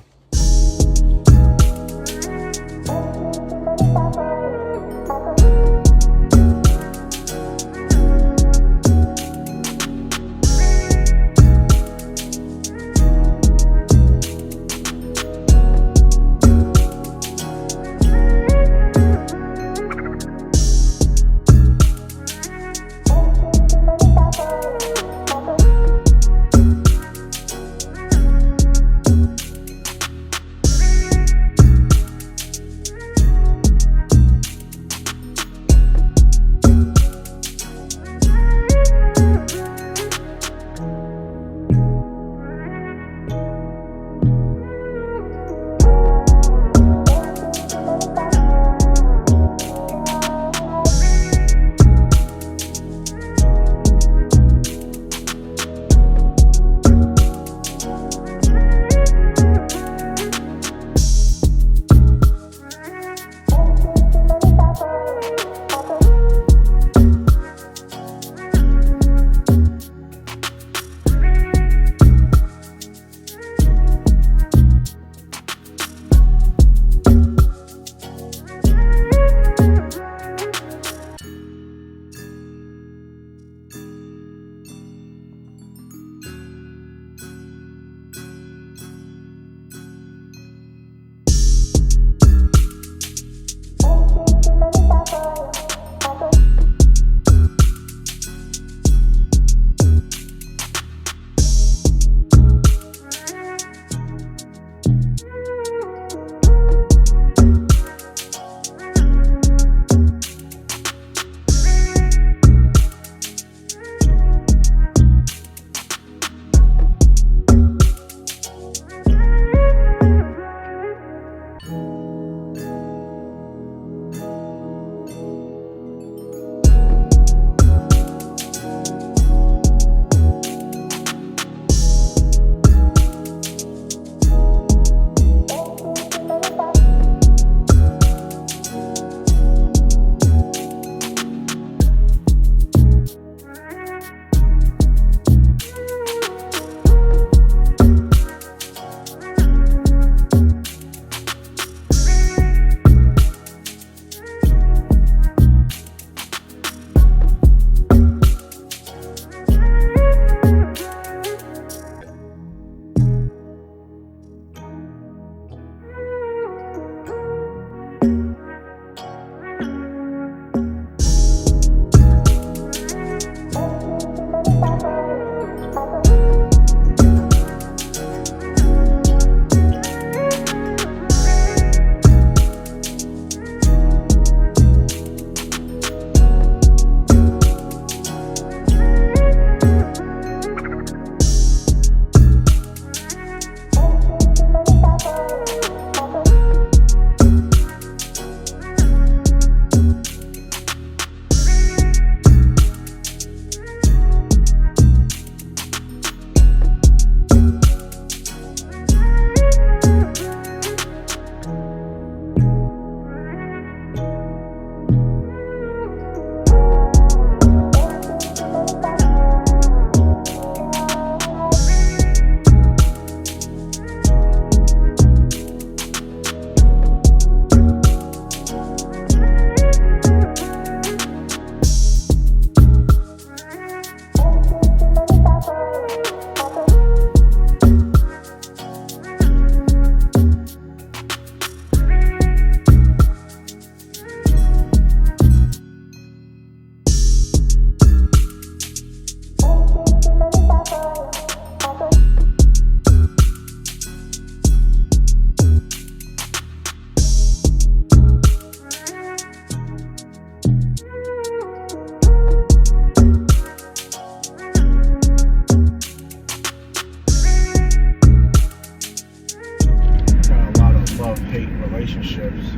relationships.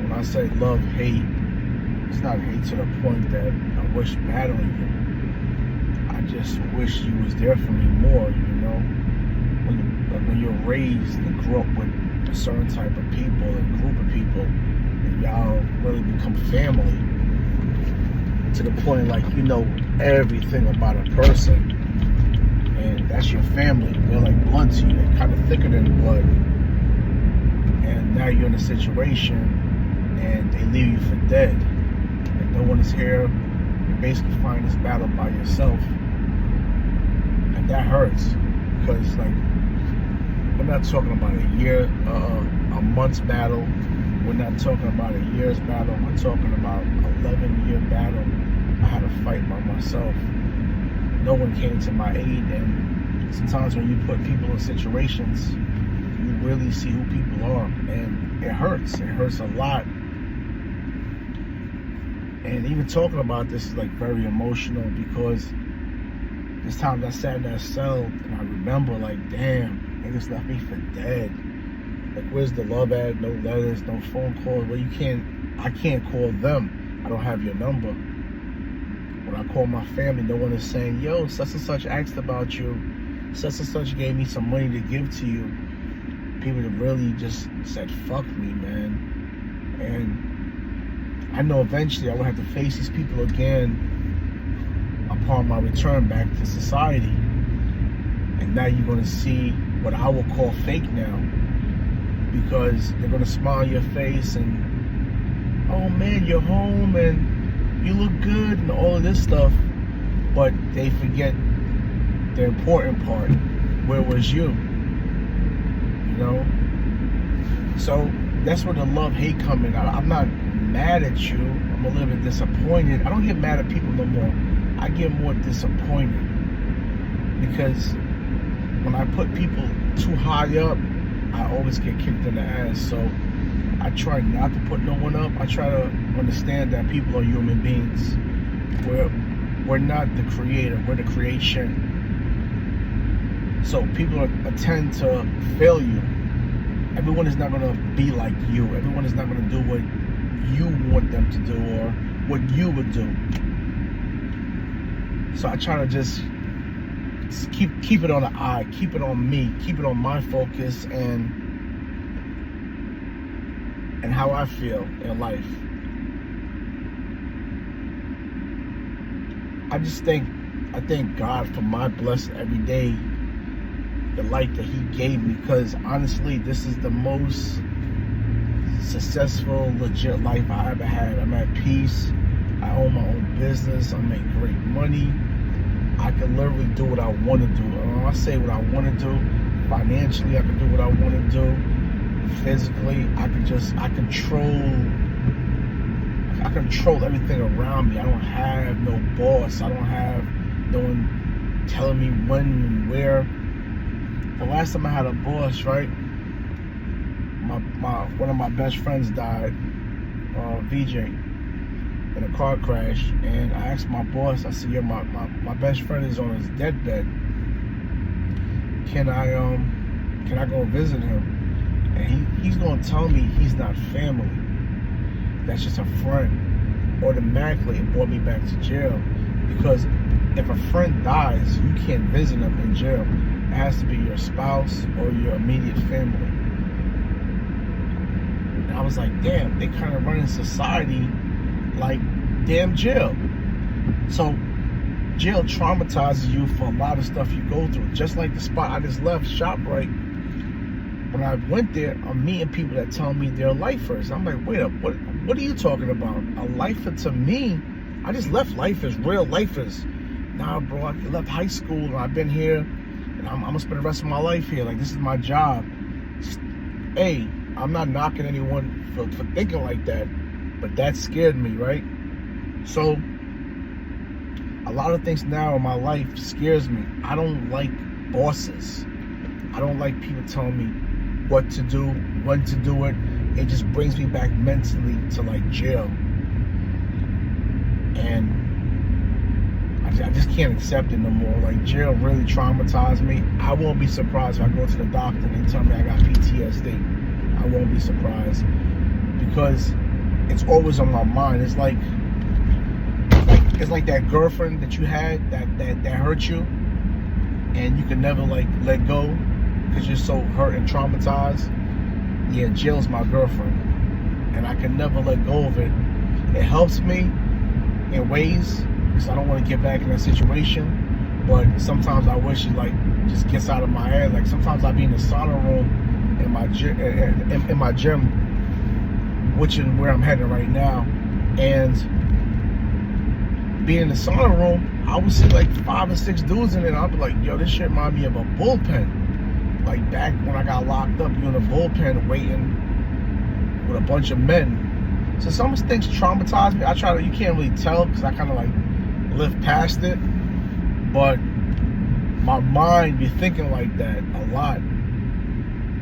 When I say love, hate, it's not hate to the point that I wish bad on you. I just wish you was there for me more, you know? When you're raised and grew up with a certain type of people and group of people, and y'all really become family to the point like you know everything about a person, and that's your family. They're like blood to you. They're kind of thicker than blood. And now you're in a situation and they leave you for dead. And no one is here. You're basically fighting this battle by yourself. And that hurts. Because like, we're not talking about a year, a month's battle. We're not talking about a year's battle. We're talking about 11-year battle. I had to fight by myself. No one came to my aid, and sometimes when you put people in situations, you really see who people are, and it hurts. It hurts a lot. And even talking about this is like very emotional, because there's times I sat in that cell and I remember like, damn, niggas left me for dead. Like, where's the love at? No letters, no phone calls. Well, I can't call them. I don't have your number. When I call my family, no one is saying, yo, such and such asked about you. Such and such gave me some money to give to you. People that really just said, fuck me, man. And I know eventually I will have to face these people again upon my return back to society. And now you're going to see what I will call fake now. Because they're going to smile on your face and, oh man, you're home and you look good and all of this stuff, but they forget the important part. Where was you? You know? So that's where the love-hate come in. I'm not mad at you. I'm a little bit disappointed. I don't get mad at people no more. I get more disappointed. Because when I put people too high up, I always get kicked in the ass. So I try not to put no one up. I try to understand that people are human beings. We're not the creator, we're the creation. So people tend to fail you. Everyone is not going to be like you. Everyone is not going to do what you want them to do or what you would do. So I try to just keep it on the eye, keep it on me, keep it on my focus and how I feel in life. I thank God for my blessing every day, the life that He gave me, because honestly, this is the most successful, legit life I ever had. I'm at peace. I own my own business. I make great money. I can literally do what I want to do. When I say what I want to do, financially, I can do what I want to do. Physically, I control everything around me. I don't have no boss. I don't have no one telling me when and where. The last time I had a boss, right? One of my best friends died, VJ, in a car crash, and I asked my boss, I said, "Yeah, my best friend is on his deathbed. Can I go visit him?" And he's gonna tell me he's not family. That's just a friend. Automatically, it brought me back to jail, because if a friend dies, you can't visit them in jail. It has to be your spouse or your immediate family. And I was like, damn, they kind of running society like damn jail. So jail traumatizes you for a lot of stuff you go through. Just like the spot I just left, ShopRite. When I went there, I'm meeting people that tell me they're lifers. I'm like, wait up, what are you talking about? A lifer to me? I just left lifers, real lifers. Nah, bro, I left high school and I've been here and I'm gonna spend the rest of my life here. Like, this is my job. Hey, I'm not knocking anyone for thinking like that, but that scared me, right? So a lot of things now in my life scares me. I don't like bosses. I don't like people telling me what to do, when to do it. It just brings me back mentally to like jail. And I just can't accept it no more. Like, jail really traumatized me. I won't be surprised if I go to the doctor and they tell me I got PTSD. won't be surprised, because it's always on my mind. It's like that girlfriend that you had that hurt you, and you can never like let go because you're so hurt and traumatized. Yeah, jail's my girlfriend, and I can never let go of it. It helps me in ways because I don't want to get back in that situation, but sometimes I wish it like just gets out of my head. Like sometimes I'll be in the sauna room in my gym, which is where I'm heading right now, and being in the sauna room, I would see like 5 or 6 dudes in it, and I'll be like, yo, this shit remind me of a bullpen. Like back when I got locked up, you're in a bullpen waiting with a bunch of men. So some things traumatize me. You can't really tell because I kind of like live past it, but my mind be thinking like that a lot.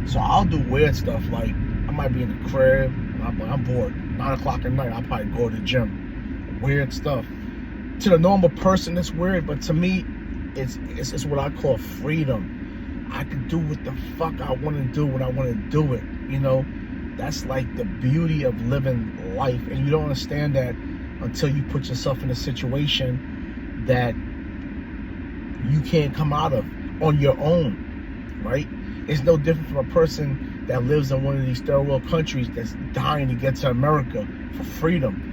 So I'll do weird stuff, like I might be in the crib, I'm bored, 9 o'clock at night, I'll probably go to the gym. Weird stuff. To the normal person, it's weird, but to me, it's what I call freedom. I can do what the fuck I want to do when I want to do it, you know? That's like the beauty of living life, and you don't understand that until you put yourself in a situation that you can't come out of on your own, right? It's no different from a person that lives in one of these third world countries that's dying to get to America for freedom.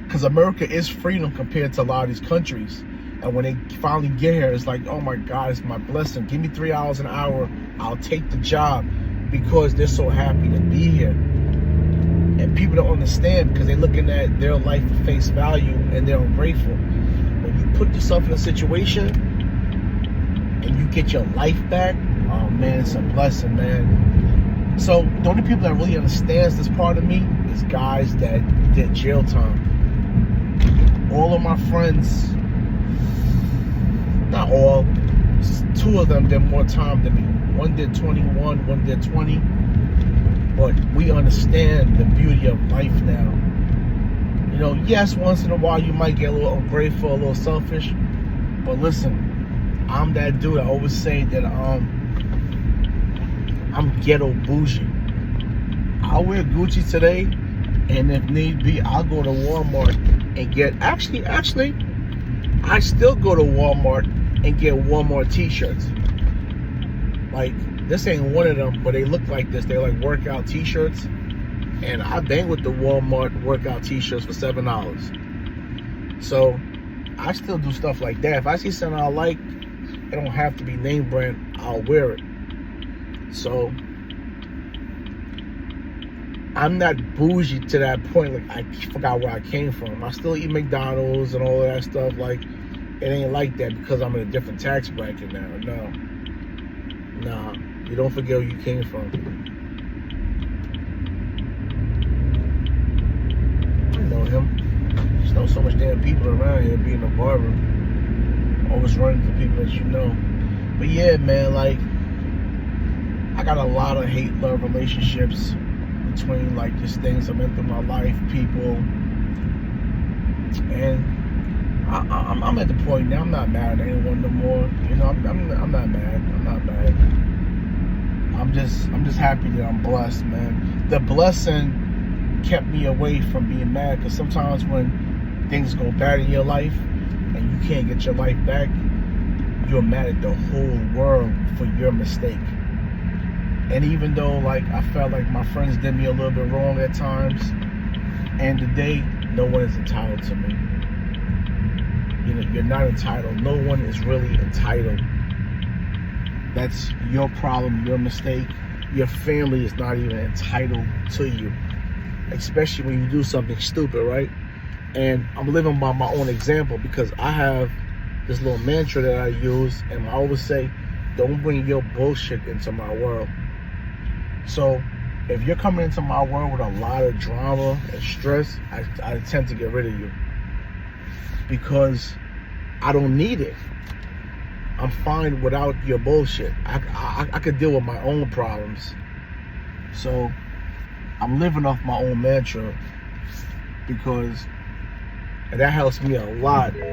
Because America is freedom compared to a lot of these countries. And when they finally get here, it's like, oh my God, it's my blessing. Give me 3 hours an hour, I'll take the job, because they're so happy to be here. And people don't understand because they're looking at their life at face value and they're ungrateful. When you put yourself in a situation and you get your life back, oh man, it's a blessing, man. So the only people that really understands this part of me is guys that did jail time. All of my friends, not all, 2 of them did more time than me. One did 21, one did 20. But we understand the beauty of life now. You know, yes, once in a while you might get a little ungrateful, a little selfish. But listen, I'm that dude. I always say that I'm ghetto bougie. I'll wear Gucci today, and if need be, I'll go to Walmart and get, actually, I still go to Walmart and get Walmart t-shirts. Like, this ain't one of them, but they look like this. They're like workout t-shirts. And I bang with the Walmart workout t-shirts for $7. So, I still do stuff like that. If I see something I like, it don't have to be name brand, I'll wear it. So, I'm not bougie to that point. Like, I forgot where I came from. I still eat McDonald's and all of that stuff. Like, it ain't like that because I'm in a different tax bracket now. No. Nah, you don't forget where you came from. I know him. There's no so much damn people around here being a barber. Always running to people that you know. But yeah, man, like, I got a lot of hate-love relationships between, like, just things I've been through my life, people. And I'm at the point now, I'm not mad at anyone no more. You know, I'm not mad. I'm not mad. I'm just happy that I'm blessed, man. The blessing kept me away from being mad, because sometimes when things go bad in your life and you can't get your life back, you're mad at the whole world for your mistake. And even though, like, I felt like my friends did me a little bit wrong at times, and today, no one is entitled to me. You know, you're not entitled. No one is really entitled. That's your problem, your mistake. Your family is not even entitled to you, especially when you do something stupid, right? And I'm living by my own example, because I have this little mantra that I use, and I always say, don't bring your bullshit into my world. So if you're coming into my world with a lot of drama and stress, I tend to get rid of you, because I don't need it. I'm fine without your bullshit. I could deal with my own problems. So I'm living off my own mantra, because that helps me a lot. You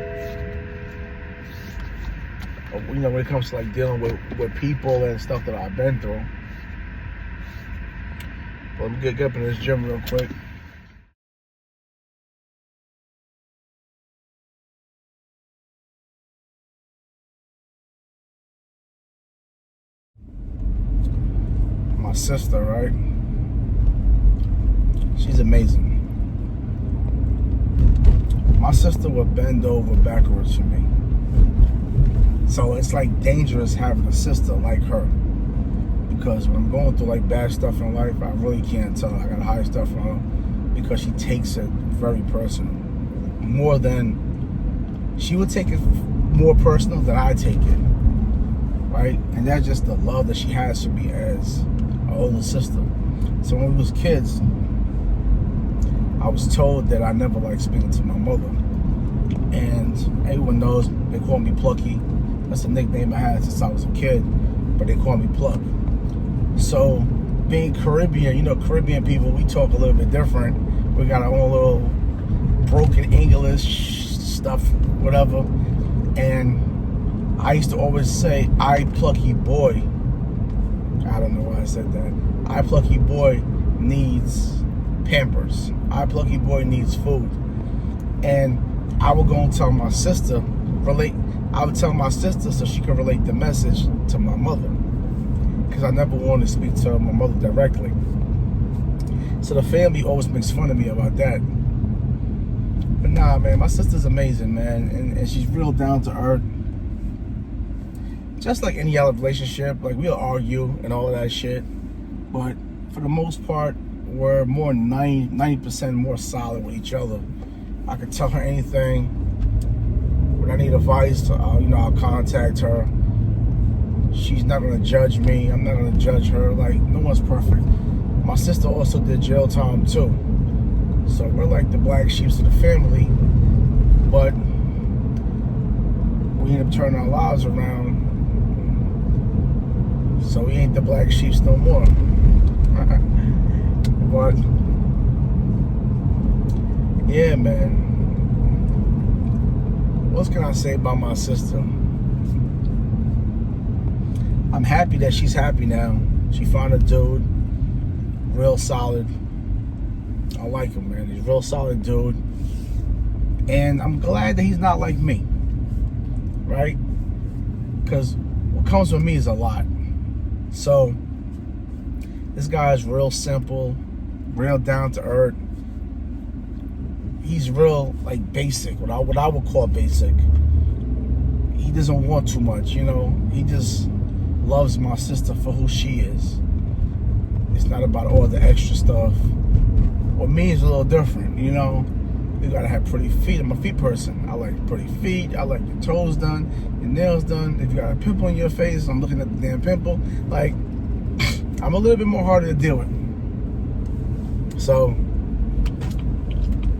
know, when it comes to like dealing with people and stuff that I've been through. Let me get up in this gym real quick. My sister, right? She's amazing. My sister would bend over backwards for me. So it's like dangerous having a sister like her. Because when I'm going through like bad stuff in life, I really can't tell. I gotta hide stuff from her because she takes it very personal. More than, she would take it more personal than I take it. Right? And that's just the love that she has for me as an older sister. So when we was kids, I was told that I never liked speaking to my mother. And everyone knows they call me Plucky. That's a nickname I had since I was a kid, but they call me Pluck. So being Caribbean, you know, Caribbean people, we talk a little bit different. We got our own little broken English stuff, whatever. And I used to always say, I plucky boy. I don't know why I said that. I plucky boy needs Pampers. I plucky boy needs food. And I would go and tell my sister, I would tell my sister so she could relate the message to my mother. Because I never wanted to speak to my mother directly. So the family always makes fun of me about that. But nah, man, my sister's amazing, man. And she's real down to earth. Just like any other relationship, like we'll argue and all of that shit. But for the most part, we're more 90% more solid with each other. I could tell her anything. When I need advice, I'll contact her. She's not gonna judge me. I'm not gonna judge her. Like, no one's perfect. My sister also did jail time too. So we're like the black sheep of the family. But we end up turning our lives around. So we ain't the black sheep no more. But yeah, man. What can I say about my sister? I'm happy that she's happy now. She found a dude, real solid. I like him, man. He's a real solid dude. And I'm glad that he's not like me, right? Because what comes with me is a lot. So this guy is real simple, real down to earth. He's real, like, basic, what I would call basic. He doesn't want too much, you know. He just loves my sister for who she is. It's not about all the extra stuff. With me, it's a little different, you know. You gotta have pretty feet. I'm a feet person. I like pretty feet. I like your toes done, your nails done. If you got a pimple on your face, I'm looking at the damn pimple. Like, I'm a little bit more harder to deal with. So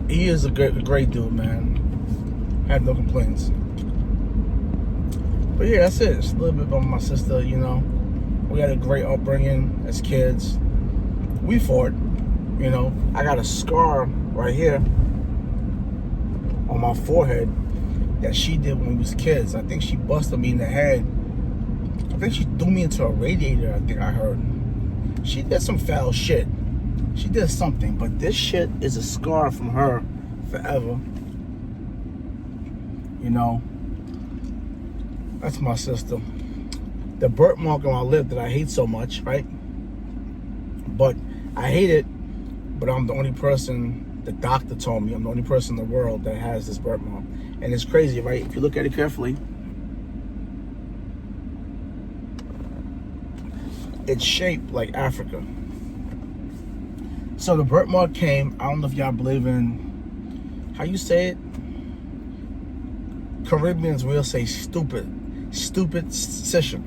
he is a great dude, man. I have no complaints. But yeah, that's it. It's a little bit about my sister, you know. We had a great upbringing as kids. We fought, you know. I got a scar right here on my forehead that she did when we was kids. I think she busted me in the head. I think she threw me into a radiator, I think I heard. She did some foul shit. She did something, but this shit is a scar from her forever. You know, that's my sister. The birthmark on my lip that I hate so much, right? But I hate it, but I'm the only person, the doctor told me, I'm the only person in the world that has this birthmark. And it's crazy, right? If you look at it carefully, it's shaped like Africa. So the birthmark came, I don't know if y'all believe in, how you say it? Caribbeans will say superstition.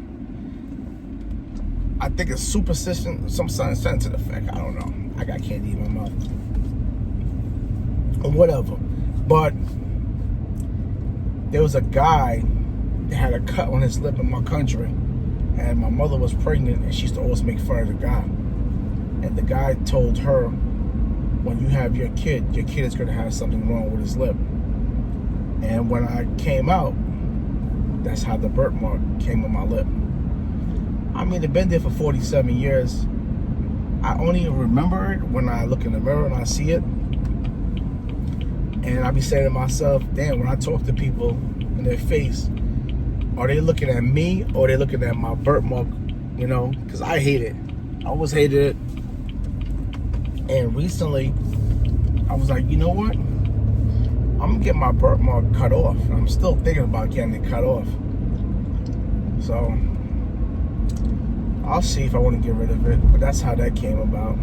I think it's superstition, some sense to the fact, I don't know. I got candy in my mouth. Or whatever. But there was a guy that had a cut on his lip in my country. And my mother was pregnant and she used to always make fun of the guy. And the guy told her, when you have your kid is going to have something wrong with his lip. And when I came out, that's how the birthmark came on my lip. I mean, it's been there for 47 years. I only remember it when I look in the mirror and I see it. And I be saying to myself, damn, when I talk to people in their face, are they looking at me or are they looking at my birthmark? You know, because I hate it. I always hated it. And recently, I was like, you know what? I'm going to get my birthmark cut off. And I'm still thinking about getting it cut off. So, I'll see if I want to get rid of it. But that's how that came about.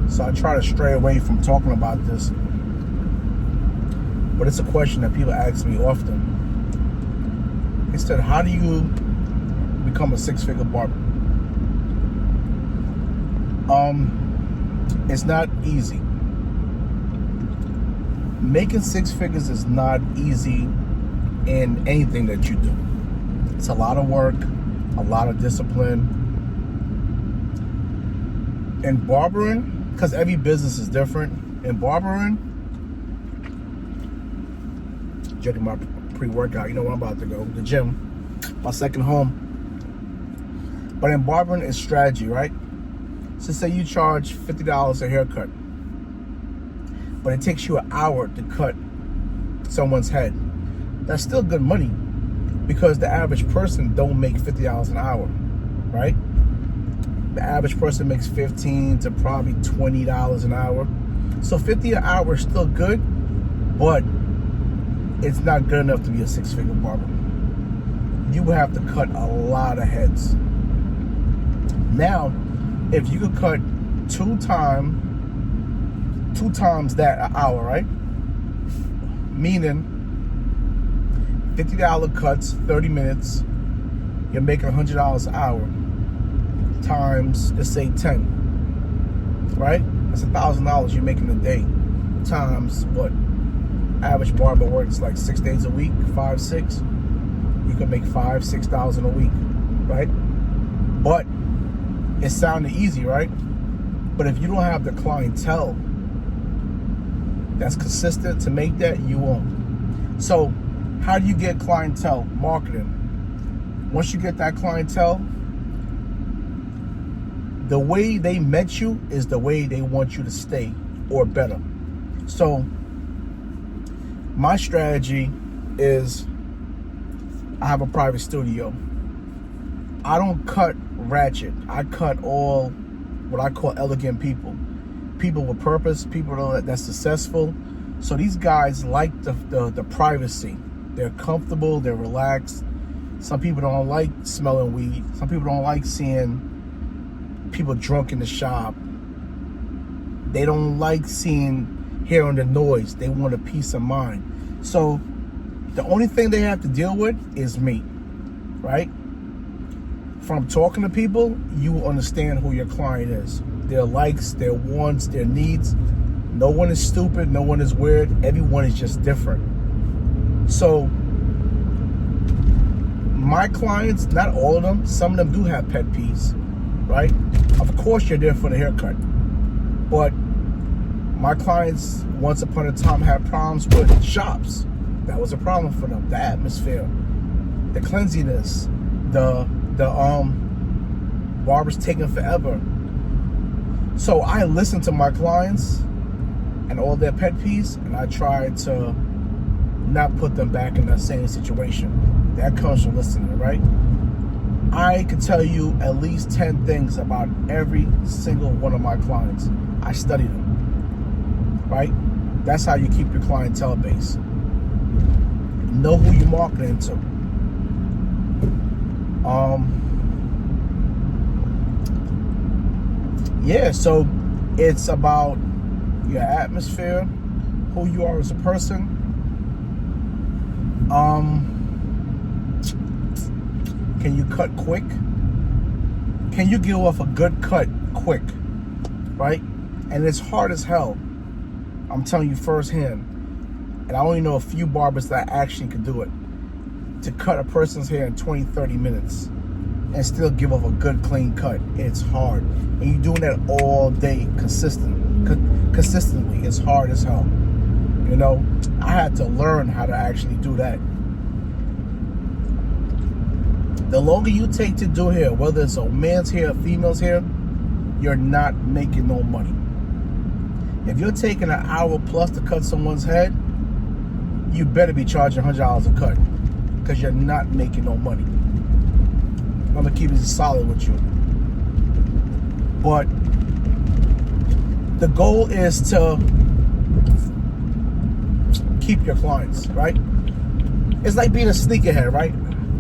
So I try to stray away from talking about this. But it's a question that people ask me often. They said, how do you become a six-figure barber? It's not easy. Making six figures is not easy in anything that you do. It's a lot of work, a lot of discipline. In barbering, because every business is different, in barbering, drinking my pre-workout, you know where I'm about to go, the gym, my second home. But in barbering, it's strategy, right? So say you charge $50 a haircut, but it takes you an hour to cut someone's head. That's still good money because the average person don't make $50 an hour, right? The average person makes $15 to probably $20 an hour. So $50 an hour is still good, but it's not good enough to be a six-figure barber. You would have to cut a lot of heads. Now, if you could cut two times that an hour, right? Meaning $50 cuts, 30 minutes, you're making $100 an hour times, let's say 10, right? That's $1,000 you're making a day times what? Average barber works like 6 days a week, 5, 6. You can make $5,000, $6,000 a week, right? But it sounded easy, right? But if you don't have the clientele that's consistent to make that, you won't. So how do you get clientele? Marketing. Once you get that clientele, the way they met you is the way they want you to stay or better. So my strategy is I have a private studio. I don't cut ratchet. I cut all what I call elegant people. People with purpose, people that's successful. So these guys like the privacy. They're comfortable, they're relaxed. Some people don't like smelling weed. Some people don't like seeing people drunk in the shop. They don't like hearing the noise. They want a peace of mind. So the only thing they have to deal with is me, right? From talking to people, you will understand who your client is. Their likes, their wants, their needs. No one is stupid. No one is weird. Everyone is just different. So my clients, not all of them, some of them do have pet peeves, right? Of course you're there for the haircut. But my clients, once upon a time, had problems with shops. That was a problem for them. The atmosphere, the cleanliness, the barbers taking forever. So I listen to my clients and all their pet peeves, and I try to not put them back in that same situation. That comes from listening, right? I can tell you at least 10 things about every single one of my clients. I study them, right? That's how you keep your clientele base. Know who you're marketing to. Yeah, so it's about your atmosphere, who you are as a person. Can you cut quick? Can you give off a good cut quick, right? And it's hard as hell. I'm telling you firsthand. And I only know a few barbers that actually can do it. To cut a person's hair in 20, 30 minutes and still give off a good, clean cut. It's hard. And you're doing that all day consistently. It's hard as hell. You know, I had to learn how to actually do that. The longer you take to do hair, whether it's a man's hair, female's hair, you're not making no money. If you're taking an hour plus to cut someone's head, you better be charging $100 a cut, because you're not making no money. I'm gonna keep it solid with you. But the goal is to keep your clients, right? It's like being a sneakerhead, right?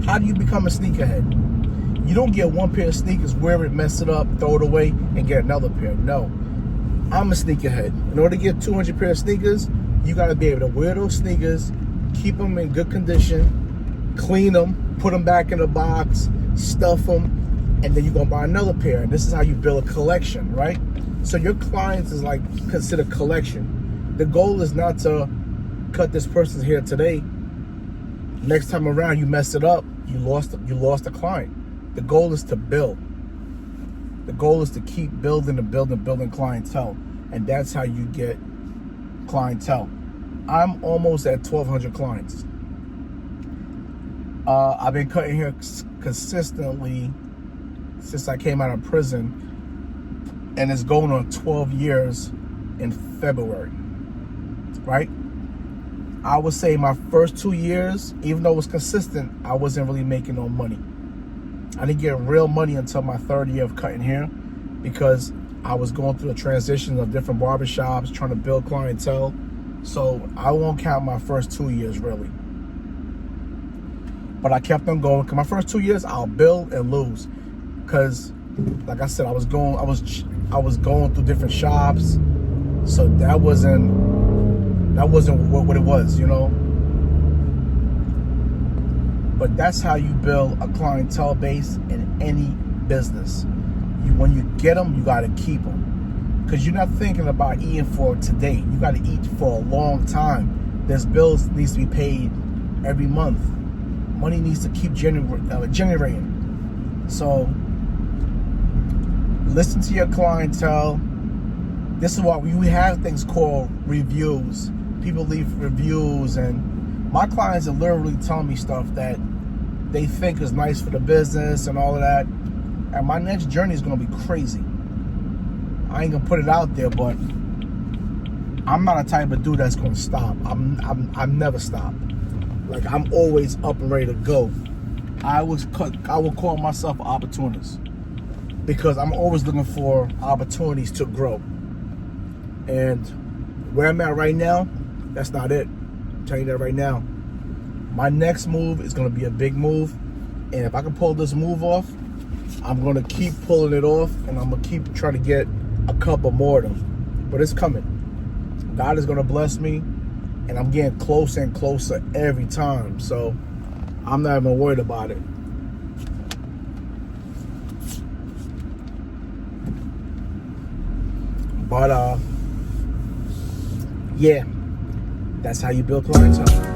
How do you become a sneakerhead? You don't get one pair of sneakers, wear it, mess it up, throw it away, and get another pair. No. I'm a sneakerhead. In order to get 200 pair of sneakers, you got to be able to wear those sneakers, keep them in good condition, clean them, put them back in a box, stuff them, and then you're going to buy another pair. And this is how you build a collection, right? So your clients is like considered collection. The goal is not to cut this person's hair today. Next time around, you mess it up, you lost a client. The goal is to build. The goal is to keep building and building clientele. And that's how you get clientele. I'm almost at 1,200 clients. I've been cutting hair consistently since I came out of prison. And it's going on 12 years in February. Right? I would say my first 2 years, even though it was consistent, I wasn't really making no money. I didn't get real money until my third year of cutting hair, because I was going through a transition of different barbershops, trying to build clientele. So I won't count my first 2 years really. But I kept on going, because my first 2 years I'll build and lose. Because like I said, I was going through different shops. So that wasn't what it was, you know. But that's how you build a clientele base in any business. When you get them, you got to keep them, because you're not thinking about eating for today. You got to eat for a long time. There's bills needs to be paid every month. Money needs to keep generating. So listen to your clientele. This is why we have things called reviews. People leave reviews, and my clients are literally telling me stuff that they think is nice for the business and all of that. And my next journey is gonna be crazy. I ain't gonna put it out there, but I'm not a type of dude that's gonna stop. I'm never stop. Like, I'm always up and ready to go. I will call myself an opportunist, because I'm always looking for opportunities to grow. And where I'm at right now, that's not it. I'm telling you that right now. My next move is going to be a big move. And if I can pull this move off, I'm going to keep pulling it off. And I'm going to keep trying to get a couple more of them. But it's coming. God is going to bless me. And I'm getting closer and closer every time. So I'm not even worried about it. But, yeah. That's how you build clientele.